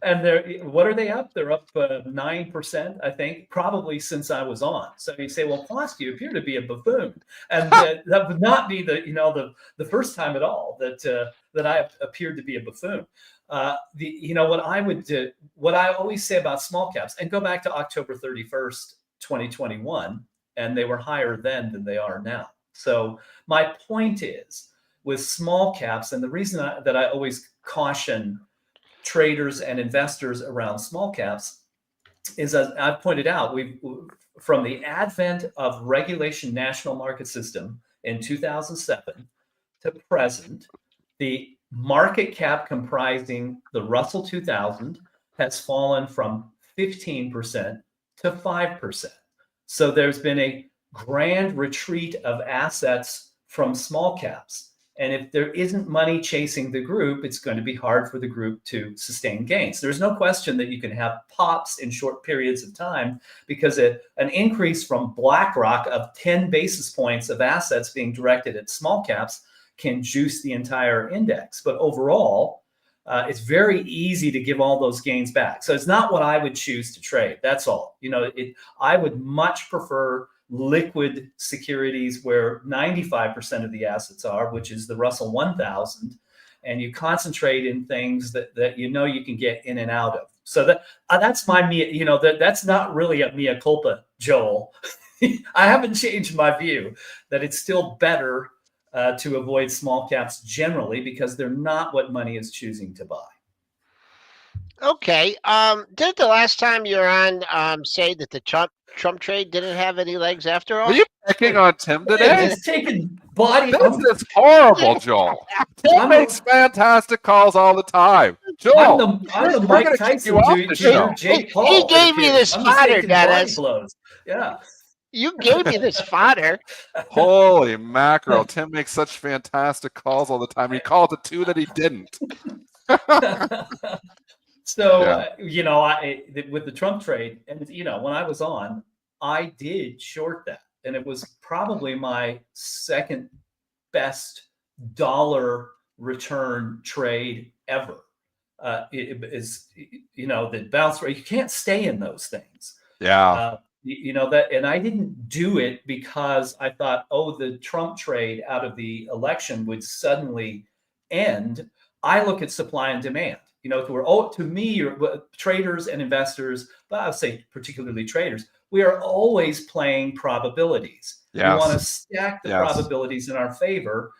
And they're, what are they up? They're up 9%, I think, probably since I was on. So you say, well, Quast, you appear to be a buffoon, and that would not be the first time at all that I appeared to be a buffoon. What I always say about small caps, and go back to October 31st, 2021, and they were higher then than they are now. So my point is, with small caps, and the reason that I always caution traders and investors around small caps is, as I've pointed out, from the advent of regulation national market system in 2007 to present, the market cap comprising the Russell 2000 has fallen from 15% to 5%. So there's been a grand retreat of assets from small caps. And if there isn't money chasing the group, it's going to be hard for the group to sustain gains. There's no question that you can have pops in short periods of time, because an increase from BlackRock of 10 basis points of assets being directed at small caps can juice the entire index. But overall, it's very easy to give all those gains back. So it's not what I would choose to trade. That's all. I would much prefer liquid securities where 95% of the assets are, which is the Russell 1000, and you concentrate in things that you can get in and out of. So that's my that's not really a mea culpa, Joel. I haven't changed my view that it's still better to avoid small caps generally, because they're not what money is choosing to buy. Okay. Did the last time you were on say that the Trump trade didn't have any legs after all? Are you picking on Tim today? It's taking body. This is horrible, Joel. Tim makes fantastic calls all the time. Joel, I'm the we're Mike going to kick you Tyson off the show. Jake Paul. He gave me this fodder, Dennis. Yeah. You gave me this fodder. Holy mackerel. Tim makes such fantastic calls all the time. He called the two that he didn't. So, with the Trump trade, and, when I was on, I did short that. And it was probably my second best dollar return trade ever. It is, the bounce rate, you can't stay in those things. Yeah. And I didn't do it because I thought, the Trump trade out of the election would suddenly end. I look at supply and demand. To me, traders and investors, but I would say particularly traders, we are always playing probabilities. Yes. We want to stack the probabilities in our favor.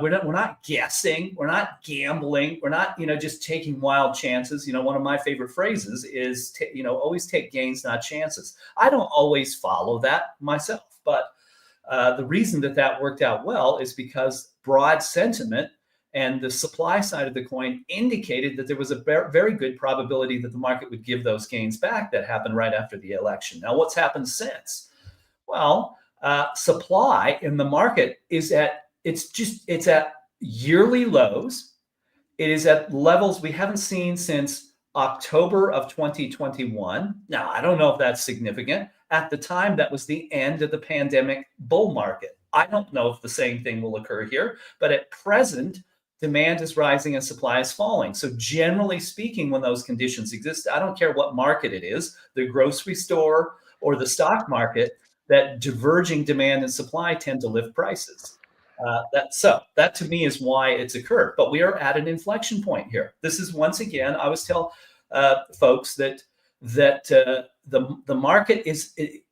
We're not guessing. We're not gambling. We're not, just taking wild chances. One of my favorite phrases is, always take gains, not chances. I don't always follow that myself, but the reason that worked out well is because broad sentiment and the supply side of the coin indicated that there was a very good probability that the market would give those gains back. That happened right after the election. Now, what's happened since? Well, supply in the market is at yearly lows. It is at levels we haven't seen since October of 2021. Now, I don't know if that's significant. At the time, that was the end of the pandemic bull market. I don't know if the same thing will occur here, but at present, demand is rising and supply is falling. So generally speaking, when those conditions exist, I don't care what market it is, the grocery store or the stock market, that diverging demand and supply tend to lift prices. That to me is why it's occurred. But we are at an inflection point here. This is, once again, I always tell folks that the market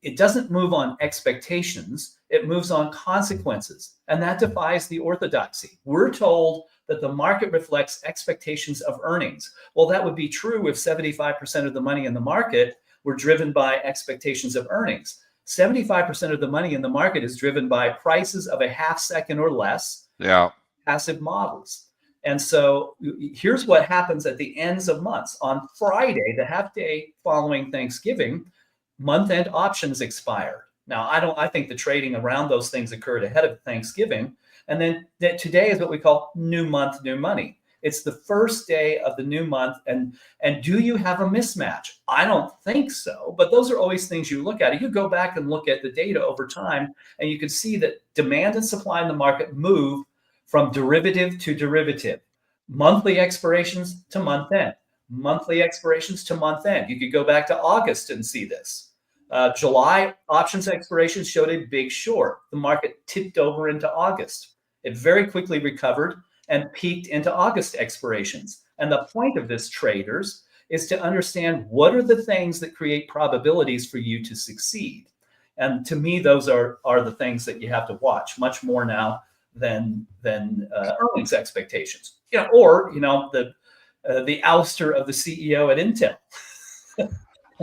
it doesn't move on expectations, it moves on consequences, and that defies the orthodoxy. We're told that the market reflects expectations of earnings. Well, that would be true if 75% of the money in the market were driven by expectations of earnings. 75% of the money in the market is driven by prices of a half second or less. Yeah. Passive models. And so here's what happens at the ends of months. On Friday, the half day following Thanksgiving, month-end options expired. Now, I think the trading around those things occurred ahead of Thanksgiving. And then today is what we call new month, new money. It's the first day of the new month. And do you have a mismatch? I don't think so. But those are always things you look at. You go back and look at the data over time, and you can see that demand and supply in the market move from derivative to derivative, monthly expirations to month end, monthly expirations to month end. You could go back to August and see this. July options expirations showed a big short. The market tipped over into August. It very quickly recovered and peaked into August expirations. And the point of this, traders, is to understand what are the things that create probabilities for you to succeed. And to me, those are the things that you have to watch much more now than earnings expectations. Or the ouster of the CEO at Intel.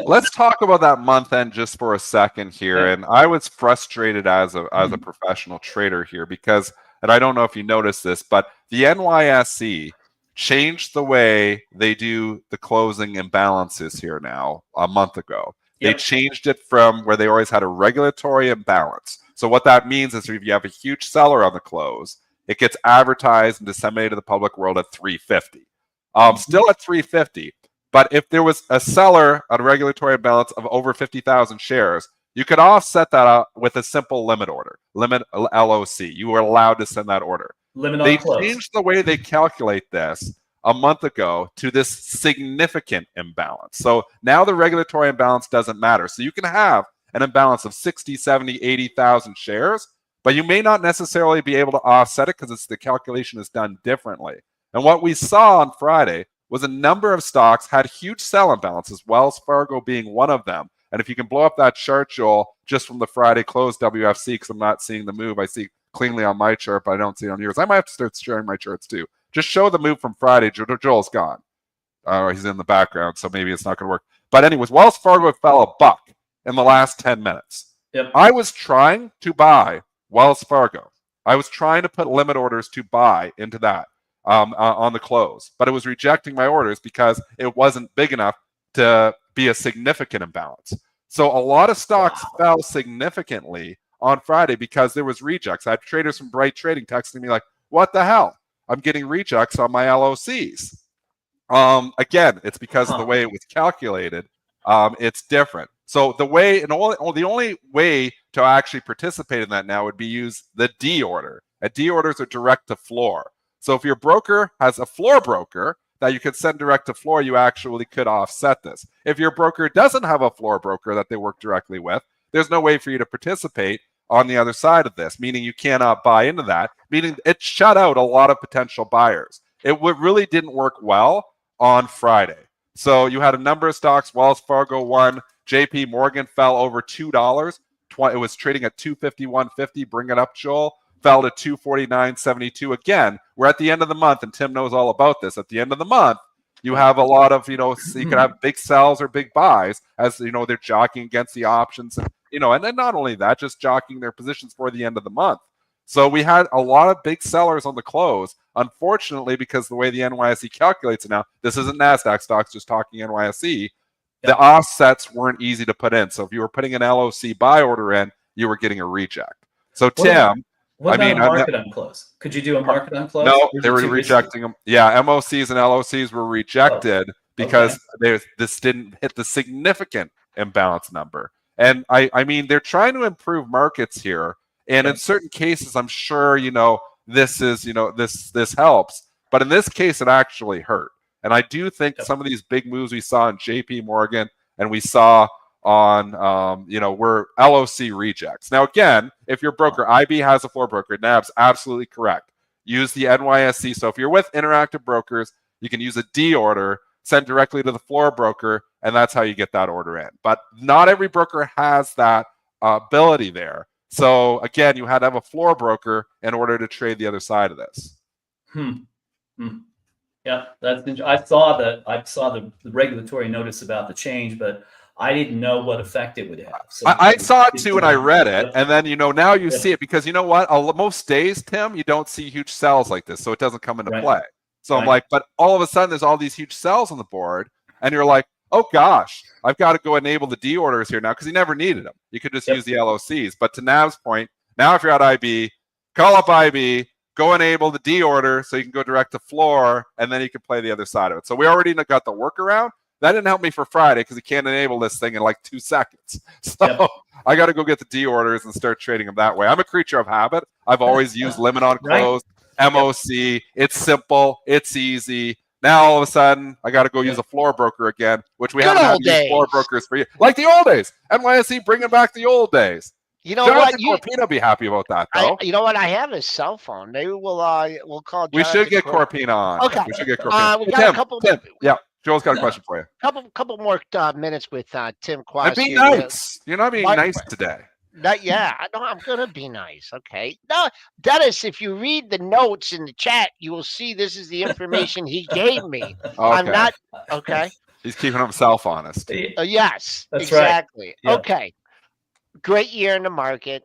Let's talk about that month end just for a second here. Okay. And I was frustrated as a professional trader here because, and I don't know if you noticed this, but the NYSE changed the way they do the closing imbalances here now a month ago. They changed it from where they always had a regulatory imbalance. So what that means is if you have a huge seller on the close, it gets advertised and disseminated to the public world at 350. Still at 350. But if there was a seller on a regulatory imbalance of over 50,000 shares, you could offset that out with a simple limit order, limit LOC. You were allowed to send that order. Limit on They close. changed the way they calculate this a month ago to this significant imbalance. So now the regulatory imbalance doesn't matter. So you can have an imbalance of 60, 70, 80,000 shares, but you may not necessarily be able to offset it because the calculation is done differently. And what we saw on Friday was a number of stocks had huge sell imbalances, Wells Fargo being one of them. And if you can blow up that chart, Joel, just from the Friday close WFC, because I'm not seeing the move. I see cleanly on my chart, but I don't see it on yours. I might have to start sharing my charts too. Just show the move from Friday. Joel's gone. He's in the background, so maybe it's not going to work. But anyways, Wells Fargo fell $1 in the last 10 minutes. Yep. I was trying to buy Wells Fargo. I was trying to put limit orders to buy into that on the close, but it was rejecting my orders because it wasn't big enough to be a significant imbalance. So a lot of stocks fell significantly on Friday because there was rejects. I had traders from Bright Trading texting me like, what the hell? I'm getting rejects on my LOCs. Again, it's because of the way it was calculated. It's different. So the way, and the only way to actually participate in that now would be use the D order. A D orders are direct to floor. So if your broker has a floor broker that you could send direct to floor, you actually could offset this. If your broker doesn't have a floor broker that they work directly with, there's no way for you to participate on the other side of this, meaning you cannot buy into that, meaning it shut out a lot of potential buyers. It really didn't work well on Friday. So you had a number of stocks. Wells Fargo won. JP Morgan fell over $2. It was trading at $251.50. Bring it up, Joel. Fell to $249.72. Again, we're at the end of the month, and Tim knows all about this. At the end of the month, you have a lot of, so you can have big sells or big buys as, they're jockeying against the options. And, and then not only that, just jockeying their positions for the end of the month. So we had a lot of big sellers on the close. Unfortunately, because the way the NYSE calculates it now, this isn't NASDAQ stocks, just talking NYSE, the offsets weren't easy to put in. So if you were putting an LOC buy order in, you were getting a reject. So Tim, what about a market on close? Could you do a market on close? No, they were rejecting them. Yeah, MOCs and LOCs were rejected because this didn't hit the significant imbalance number. And I mean, they're trying to improve markets here. And in certain cases, I'm sure, this is, this helps. But in this case, it actually hurt. And I do think some of these big moves we saw in JP Morgan and we saw on, were LOC rejects. Now, again, if your broker, IB has a floor broker, NAB's absolutely correct. Use the NYSE. So if you're with Interactive Brokers, you can use a D order, send directly to the floor broker, and that's how you get that order in. But not every broker has that ability there. So again, you had to have a floor broker in order to trade the other side of this. Yeah, that's interesting. I saw the regulatory notice about the change, but I didn't know what effect it would have. So I saw it too, and I read it, and then now you see it because you know what? Most days, Tim, you don't see huge sells like this, so it doesn't come into play. So I'm like, but all of a sudden, there's all these huge sells on the board, and you're like, oh gosh, I've got to go enable the D orders here now because you never needed them. You could just use the LOCs. But to Nav's point, now if you're at IB, call up IB, go enable the D order so you can go direct to floor, and then you can play the other side of it. So we already got the workaround. That didn't help me for Friday because you can't enable this thing in like 2 seconds. So I got to go get the D orders and start trading them that way. I'm a creature of habit. I've always used limit on close, MOC. It's simple. It's easy. Now all of a sudden, I got to go use a floor broker again, which we Good haven't had old to use floor days. brokers for years. Like the old days. NYSE bringing back the old days. You know Jonathan what? Corpino be happy about that, though. You know what? I have his cell phone. Maybe we'll call. We should Jonathan get Corp- Corpino on. Okay. We should get Corpino. We Hey, got Tim, a couple. Tim, yeah, Joel's got a question for you. Couple more minutes with Tim Quast. And be here. nice. You're not being What- nice today. Yeah, I know I'm gonna be nice. Okay. No, Dennis, if you read the notes in the chat, you will see this is the information he gave me. Okay. I'm not okay. He's keeping himself honest. Yes, That's exactly. Yeah. Okay. Great year in the market.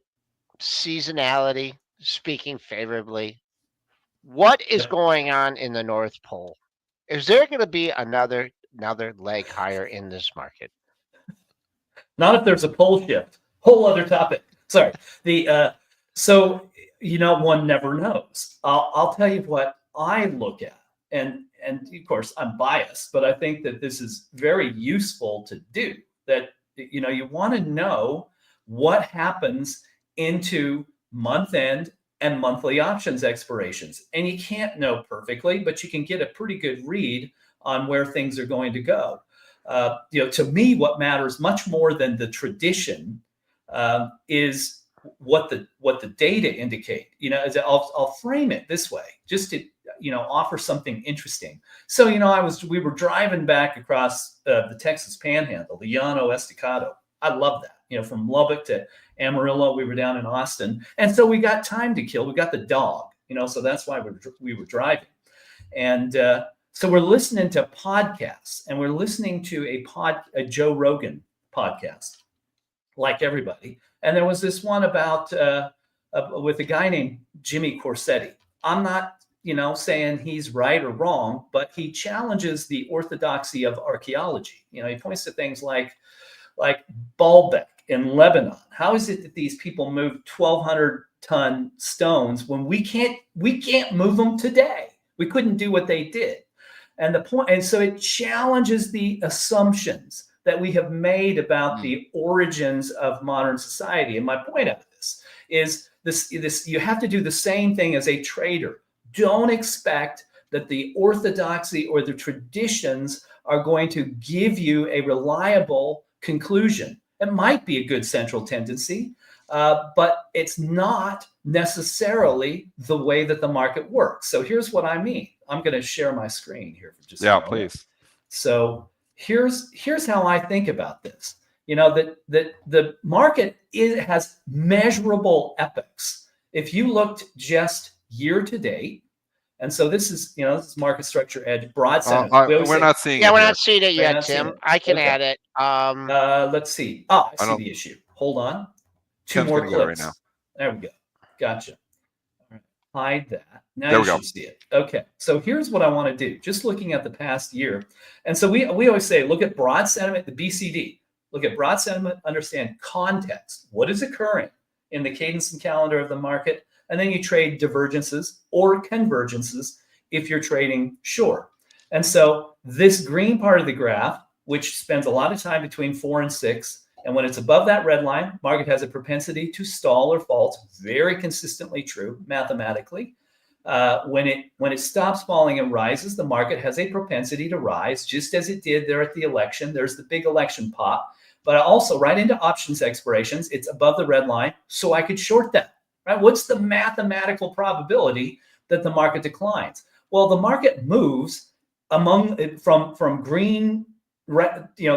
Seasonality speaking favorably. What is going on in the North Pole? Is there going to be another leg higher in this market? Not if there's a pole shift. Whole other topic. Sorry. So one never knows. I'll tell you what I look at, and of course I'm biased, but I think that this is very useful to do. That you want to know what happens into month end and monthly options expirations, and you can't know perfectly, but you can get a pretty good read on where things are going to go. To me, what matters much more than the tradition is what the data indicate. I'll frame it this way, just to offer something interesting. So we were driving back across the Texas Panhandle, the Llano Estacado. I love that. From Lubbock to Amarillo, we were down in Austin, and so we got time to kill. We got the dog, so that's why we were driving, and so we're listening to podcasts, and we're listening to a Joe Rogan podcast, like everybody. And there was this one about with a guy named Jimmy Corsetti. I'm not, saying he's right or wrong, but he challenges the orthodoxy of archaeology. He points to things like Baalbek in Lebanon. How is it that these people move 1,200-ton stones when we can't move them today? We couldn't do what they did. And so it challenges the assumptions that we have made about the origins of modern society. And my point out of this is this: you have to do the same thing as a trader. Don't expect that the orthodoxy or the traditions are going to give you a reliable conclusion. It might be a good central tendency, but it's not necessarily the way that the market works. So here's what I mean. I'm going to share my screen here for just a moment. Please. So here's how I think about this. That the market has measurable epochs. If you looked just year to date, and so this is market structure edge broad sentiment. We're not seeing it. Yeah, we're here. not seeing it yet, Tim. I can add it. Let's see. I see the issue. Hold on. Tim's more gonna clips. go right now. There we go. Gotcha. All right. Hide that. Now There you we go. should see it. Okay. So here's what I want to do. Just looking at the past year. And so we always say, look at broad sentiment, the BCD. Look at broad sentiment, understand context. What is occurring in the cadence and calendar of the market? And then you trade divergences or convergences if you're trading short. And so this green part of the graph, which spends a lot of time between 4 and 6, and when it's above that red line, market has a propensity to stall or fall. It's very consistently true mathematically. When it stops falling and rises, the market has a propensity to rise, just as it did there at the election. There's the big election pop, but also right into options expirations. It's above the red line, so I could short that. Right? What's the mathematical probability that the market declines? Well, the market moves from green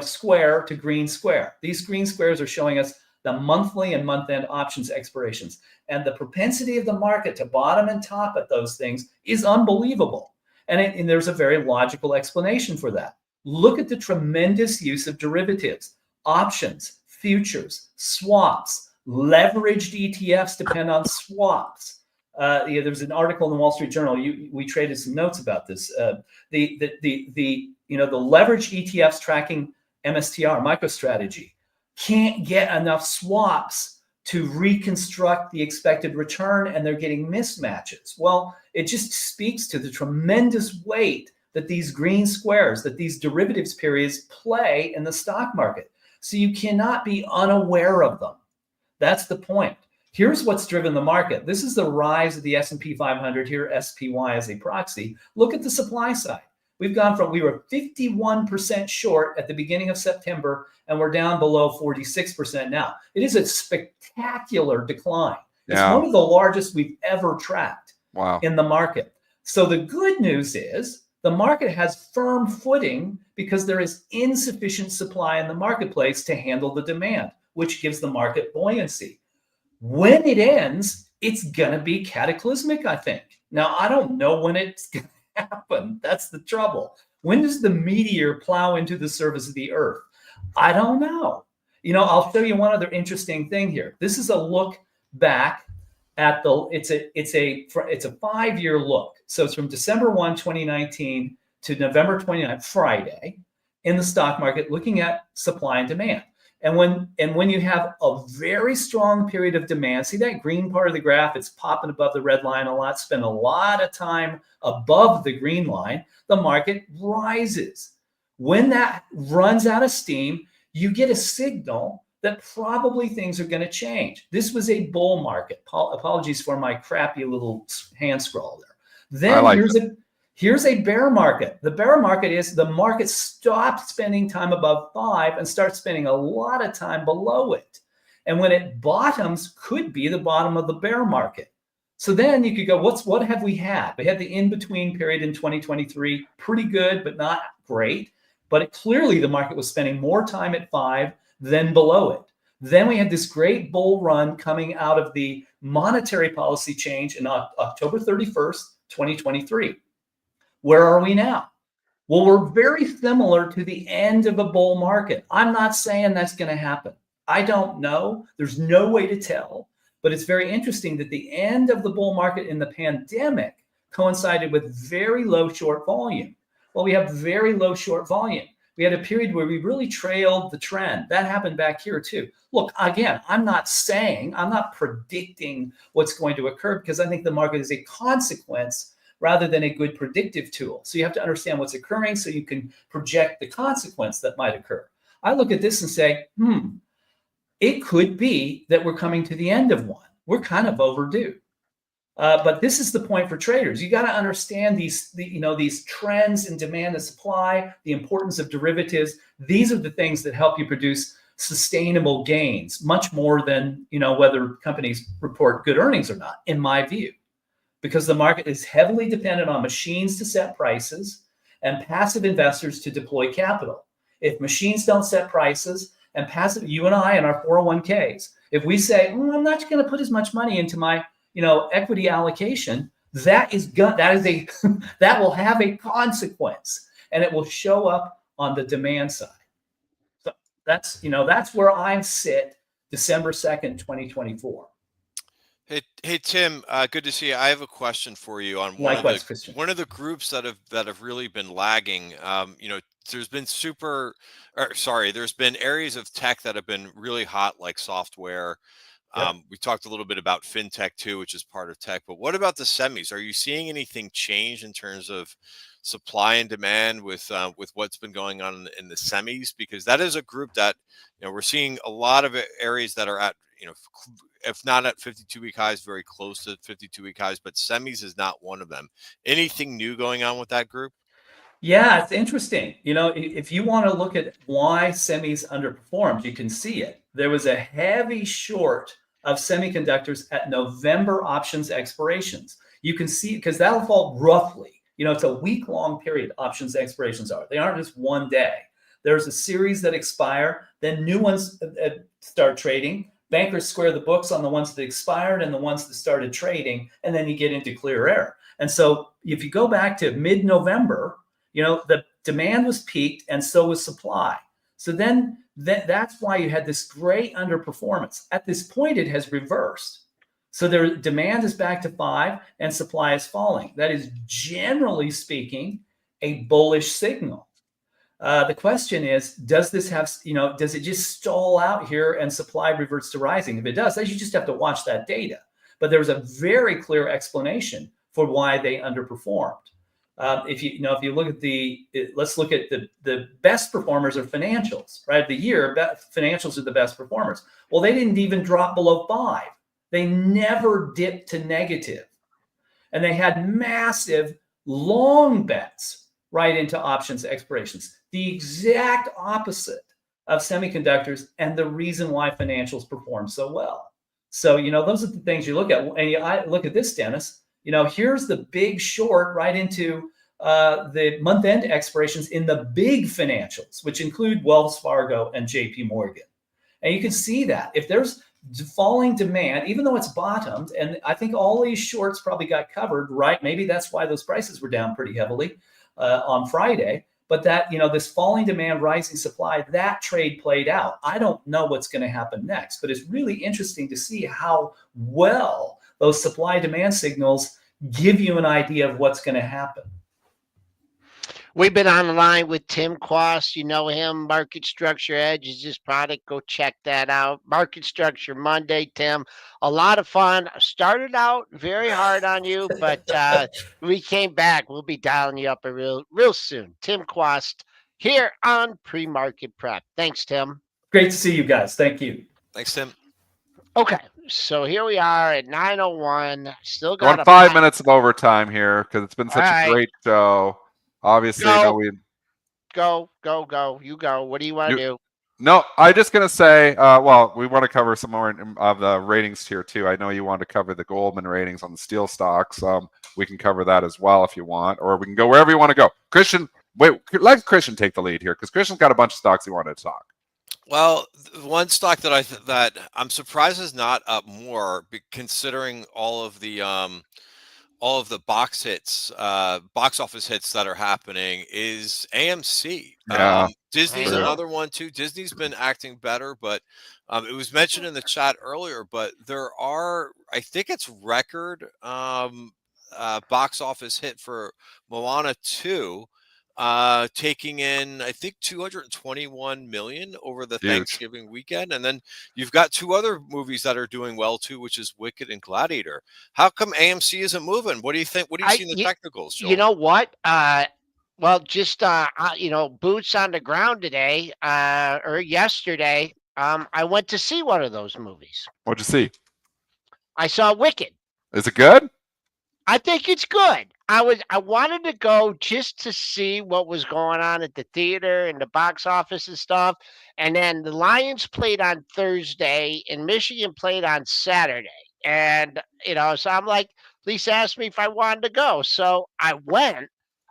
square to green square. These green squares are showing us the monthly and month-end options expirations. And the propensity of the market to bottom and top at those things is unbelievable. And there's a very logical explanation for that. Look at the tremendous use of derivatives, options, futures, swaps. Leveraged ETFs depend on swaps. There's an article in the Wall Street Journal. We traded some notes about this. The leveraged ETFs tracking MSTR, MicroStrategy, can't get enough swaps to reconstruct the expected return, and they're getting mismatches. Well, it just speaks to the tremendous weight that these green squares, that these derivatives periods play in the stock market. So you cannot be unaware of them. That's the point. Here's what's driven the market. This is the rise of the S&P 500, here SPY as a proxy. Look at the supply side. We were 51% short at the beginning of September, and we're down below 46% now. It is a spectacular decline. It's one of the largest we've ever tracked in the market. So the good news is the market has firm footing because there is insufficient supply in the marketplace to handle the demand, which gives the market buoyancy. When it ends, it's going to be cataclysmic, I think. Now, I don't know when it's going to happen. That's the trouble. When does the meteor plow into the surface of the earth? I don't know. I'll show you one other interesting thing here. This is a look back at it's a 5-year look. So it's from December 1, 2019 to November 29, Friday, in the stock market, looking at supply and demand. And when you have a very strong period of demand, see that green part of the graph, it's popping above the red line a lot, spend a lot of time above the green line, the market rises. When that runs out of steam, you get a signal that probably things are going to change. This was a bull market. Apologies for my crappy little hand scroll there. Then here's a bear market. The bear market is the market stops spending time above 5 and starts spending a lot of time below it. And when it bottoms, could be the bottom of the bear market. So then you could go, what have we had? We had the in-between period in 2023, pretty good, but not great. But clearly the market was spending more time at 5 than below it. Then we had this great bull run coming out of the monetary policy change in October 31st, 2023. Where are we now? Well, we're very similar to the end of a bull market. I'm not saying that's going to happen. I don't know. There's no way to tell. But it's very interesting that the end of the bull market in the pandemic coincided with very low short volume. Well, we have very low short volume. We had a period where we really trailed the trend. That happened back here too. Look, again, I'm not predicting what's going to occur because I think the market is a consequence rather than a good predictive tool. So you have to understand what's occurring so you can project the consequence that might occur. I look at this and say, it could be that we're coming to the end of one. We're kind of overdue. But this is the point for traders. You got to understand these trends in demand and supply, the importance of derivatives. These are the things that help you produce sustainable gains, much more than whether companies report good earnings or not, in my view, because the market is heavily dependent on machines to set prices and passive investors to deploy capital. If machines don't set prices and passive, you and I in our 401ks, if we say, I'm not going to put as much money into my equity allocation, that will have a consequence, and it will show up on the demand side. So that's where I sit December 2nd, 2024. Hey Tim, good to see you. I have a question for you on Likewise, one of the groups that have really been lagging. There's been areas of tech that have been really hot, like software. Yep. We talked a little bit about Fintech too, which is part of tech, but what about the semis? Are you seeing anything change in terms of supply and demand with what's been going on in the semis? Because that is a group that, we're seeing a lot of areas that are at, if not at 52-week highs, very close to 52-week highs, but semis is not one of them. Anything new going on with that group? Yeah, it's interesting. If you want to look at why semis underperformed, you can see it. There was a heavy short of semiconductors at November options expirations. You can see, because that'll fall roughly, it's a week-long period options expirations are. They aren't just one day. There's a series that expire, then new ones start trading. Bankers square the books on the ones that expired and the ones that started trading, and then you get into clear air. And so if you go back to mid-November, the demand was peaked and so was supply. So then that's why you had this great underperformance. At this point, it has reversed. So their demand is back to 5 and supply is falling. That is, generally speaking, a bullish signal. The question is, does this have, does it just stall out here and supply reverts to rising? If it does, then you just have to watch that data. But there's a very clear explanation for why they underperformed. If you look at let's look at the best performers are financials, right? The year, financials are the best performers. Well, they didn't even drop below 5. They never dipped to negative. And they had massive long bets, right into options expirations. The exact opposite of semiconductors and the reason why financials perform so well. So, those are the things you look at. And I look at this, Dennis. Here's the big short right into the month-end expirations in the big financials, which include Wells Fargo and JP Morgan. And you can see that if there's falling demand, even though it's bottomed, and I think all these shorts probably got covered, right? Maybe that's why those prices were down pretty heavily on Friday. But that, this falling demand, rising supply, that trade played out. I don't know what's going to happen next, but it's really interesting to see how well those supply demand signals give you an idea of what's going to happen. We've been on the line with Tim Quast. You know him. Market Structure Edge is his product. Go check that out. Market Structure Monday, Tim. A lot of fun. Started out very hard on you, but we came back. We'll be dialing you up real soon. Tim Quast here on PreMarket Prep. Thanks, Tim. Great to see you guys. Thank you. Thanks, Tim. Okay, so here we are at 9:01. Still Going got 5 minutes of overtime here because it's been such a great show. Obviously, go. You go. What do you want to do? No, I'm just going to say, well, we want to cover some more of the ratings here, too. I know you want to cover the Goldman ratings on the steel stocks. We can cover that as well if you want, or we can go wherever you want to go. Christian, let Christian take the lead here because Christian's got a bunch of stocks he wanted to talk. Well, one stock that I'm surprised is not up more, considering all of the box office hits that are happening, is AMC. Yeah, Disney's another one too. Disney's been acting better, but it was mentioned in the chat earlier. But there are, I think it's record box office hit for Moana 2. Taking in, I think, 221 million over the Thanksgiving weekend. And then you've got two other movies that are doing well too, which is Wicked and Gladiator. How come AMC isn't moving? What do you think? What do you see in the technicals, Joel? You know what? Well, just boots on the ground today or yesterday. I went to see one of those movies. What'd you see? I saw Wicked. Is it good? I think it's good. I wanted to go just to see what was going on at the theater and the box office and stuff. And then the Lions played on Thursday and Michigan played on Saturday. And, so I'm like, Lisa asked me if I wanted to go. So I went.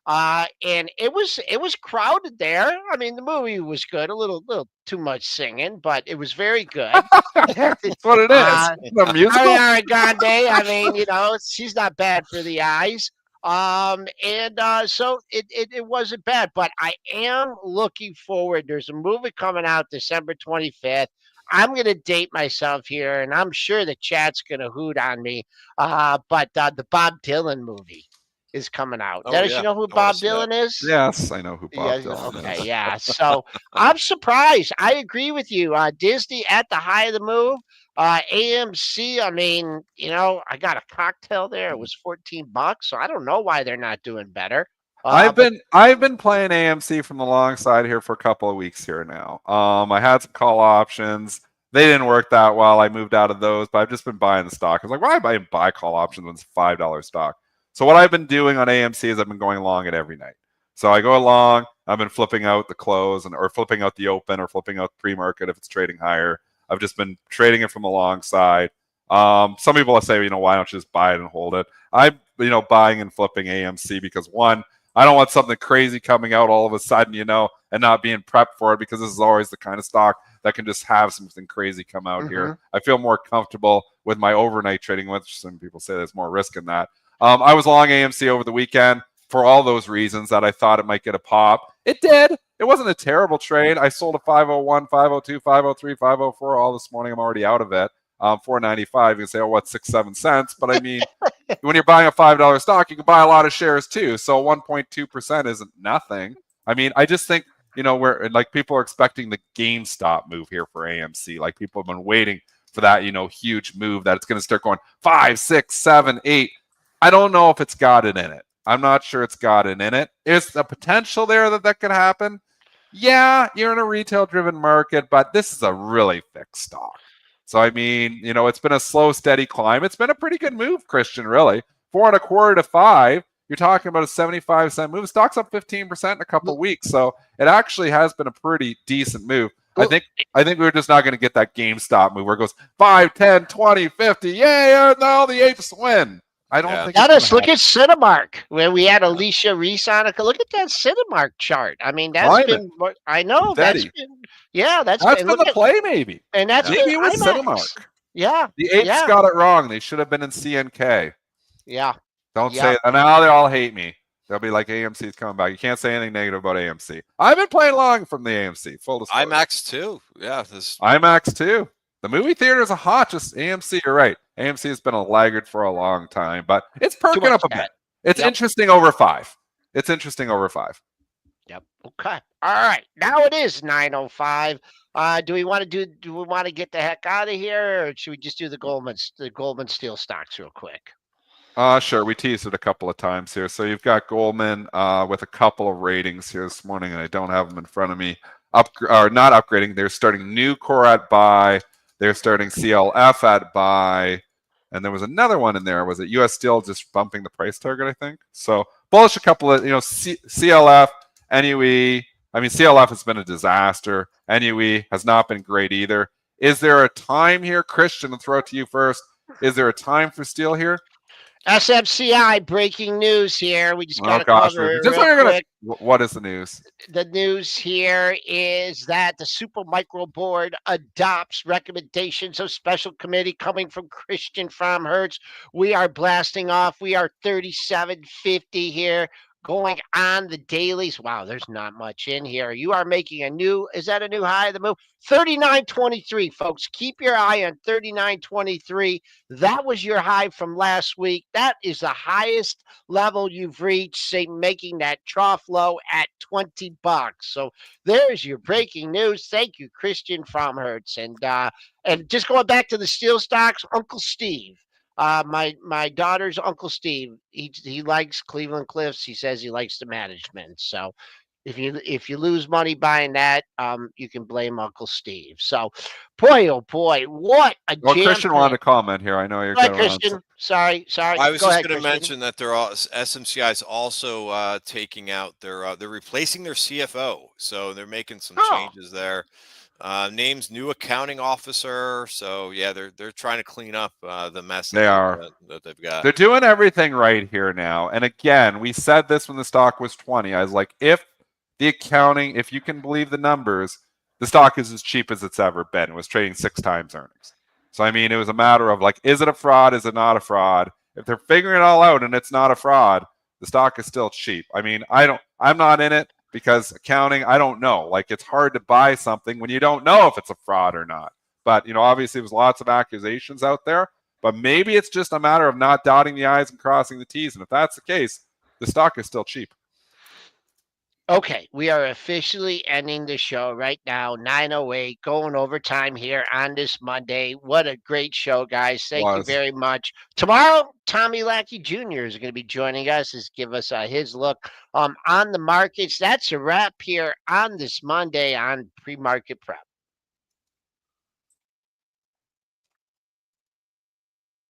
And it was crowded there. I mean, the movie was good, a little too much singing, but it was very good. That's what it is. It's a musical. Ariana Grande, I mean, she's not bad for the eyes. So it wasn't bad, but I am looking forward. There's a movie coming out December 25th. I'm going to date myself here, and I'm sure the chat's going to hoot on me. But the Bob Dylan movie is coming out. Dennis, you know who Bob Dylan is? Yes, I know who Bob Dylan is. Okay, yeah. So I'm surprised. I agree with you. Disney at the high of the move. AMC, I mean, I got a cocktail there. It was $14, so I don't know why they're not doing better. I've been playing AMC from the long side here for a couple of weeks here now. I had some call options. They didn't work that well. I moved out of those, but I've just been buying the stock. I was like, why buy call options when it's a $5 stock? So what I've been doing on AMC is I've been going long it every night. So I go along, I've been flipping out the close or flipping out the open or flipping out the pre-market if it's trading higher. I've just been trading it from the long side. Some people will say, why don't you just buy it and hold it? I'm, buying and flipping AMC because one, I don't want something crazy coming out all of a sudden, and not being prepped for it because this is always the kind of stock that can just have something crazy come out here. I feel more comfortable with my overnight trading, which some people say there's more risk in that. I was long AMC over the weekend for all those reasons that I thought it might get a pop. It did. It wasn't a terrible trade. I sold a 501, 502, 503, 504 all this morning. I'm already out of it. 495. You can say, what's 6-7 cents? But I mean, when you're buying a $5 stock, you can buy a lot of shares too. So 1.2% isn't nothing. I mean, I just think, where like people are expecting the GameStop move here for AMC. Like people have been waiting for that, huge move that it's going to start going 5, 6, 7, 8. I don't know if it's got it in it. I'm not sure it's got it in it. Is the potential there that could happen? Yeah, you're in a retail-driven market, but this is a really fixed stock. So, I mean, it's been a slow, steady climb. It's been a pretty good move, Christian, really. 4.25 to 5. you're talking about a 75-cent move. Stock's up 15% in a couple weeks, so it actually has been a pretty decent move. I think we're just not going to get that GameStop move where it goes 5, 10, 20, 50. Yeah, now the apes win. I don't think. Dennis, look at Cinemark, where we had Alicia Reese on. Look at that Cinemark chart. I mean, that's been. I know that's been. Yeah, that's been the play, maybe. And that's maybe been it was IMAX. Cinemark. Yeah, the apes got it wrong. They should have been in CNK. Yeah. Don't say it. And now they all hate me. They'll be like, AMC's coming back. You can't say anything negative about AMC. I've been playing along from the AMC. Full disclosure. IMAX too. Yeah. IMAX too. The movie theaters are hot. Just AMC, you're right. AMC has been a laggard for a long time, but it's perking up a bit. It's interesting over 5. It's interesting over 5. Yep. Okay. All right. Now it is 9:05. Do we want to get the heck out of here, or should we just do the Goldman steel stocks real quick? Sure. We teased it a couple of times here. So you've got Goldman with a couple of ratings here this morning, and I don't have them in front of me. Not upgrading. They're starting new core at buy. They're starting CLF at buy. And there was another one in there. Was it US Steel just bumping the price target, I think? So bullish a couple of, CLF, NUE. I mean, CLF has been a disaster. NUE has not been great either. Is there a time here, Christian, I'll throw it to you first. Is there a time for steel here? SMCI breaking news here. We just got to cover it real quick. What is the news? The news here is that the Super Micro Board adopts recommendations of special committee coming from Christian Fromhertz. We are blasting off. We are 37.50 here. Going on the dailies. Wow, there's not much in here. You are making is that a new high of the move? 39.23, folks. Keep your eye on 39.23. That was your high from last week. That is the highest level you've reached, say, making that trough low at $20. So there's your breaking news. Thank you, Christian Fromhertz. And just going back to the steel stocks, Uncle Steve. My daughter's Uncle Steve, he likes Cleveland Cliffs. He says he likes the management. So if you lose money buying that, you can blame Uncle Steve. So boy, oh boy, what a jam. Christian wanted to comment here. I know you're going Christian. Sorry. I was just going to mention that SMCI is also taking out they're replacing their CFO. So they're making some changes there. Names new accounting officer. So yeah, they're trying to clean up the mess that they've got. They're doing everything right here now. And again, we said this when the stock was 20. I was like, if the accounting, if you can believe the numbers, the stock is as cheap as it's ever been. It was trading 6 times earnings. So I mean, it was a matter of like, is it a fraud? Is it not a fraud? If they're figuring it all out and it's not a fraud, the stock is still cheap. I mean, I'm not in it. Because accounting, I don't know. Like, it's hard to buy something when you don't know if it's a fraud or not. But, obviously there's lots of accusations out there. But maybe it's just a matter of not dotting the I's and crossing the T's. And if that's the case, the stock is still cheap. Okay, we are officially ending the show right now, 9:08, going overtime here on this Monday. What a great show, guys. Thank you very much. Tomorrow, Tommy Lackey Jr. is going to be joining us to give us his look on the markets. That's a wrap here on this Monday on PreMarket Prep.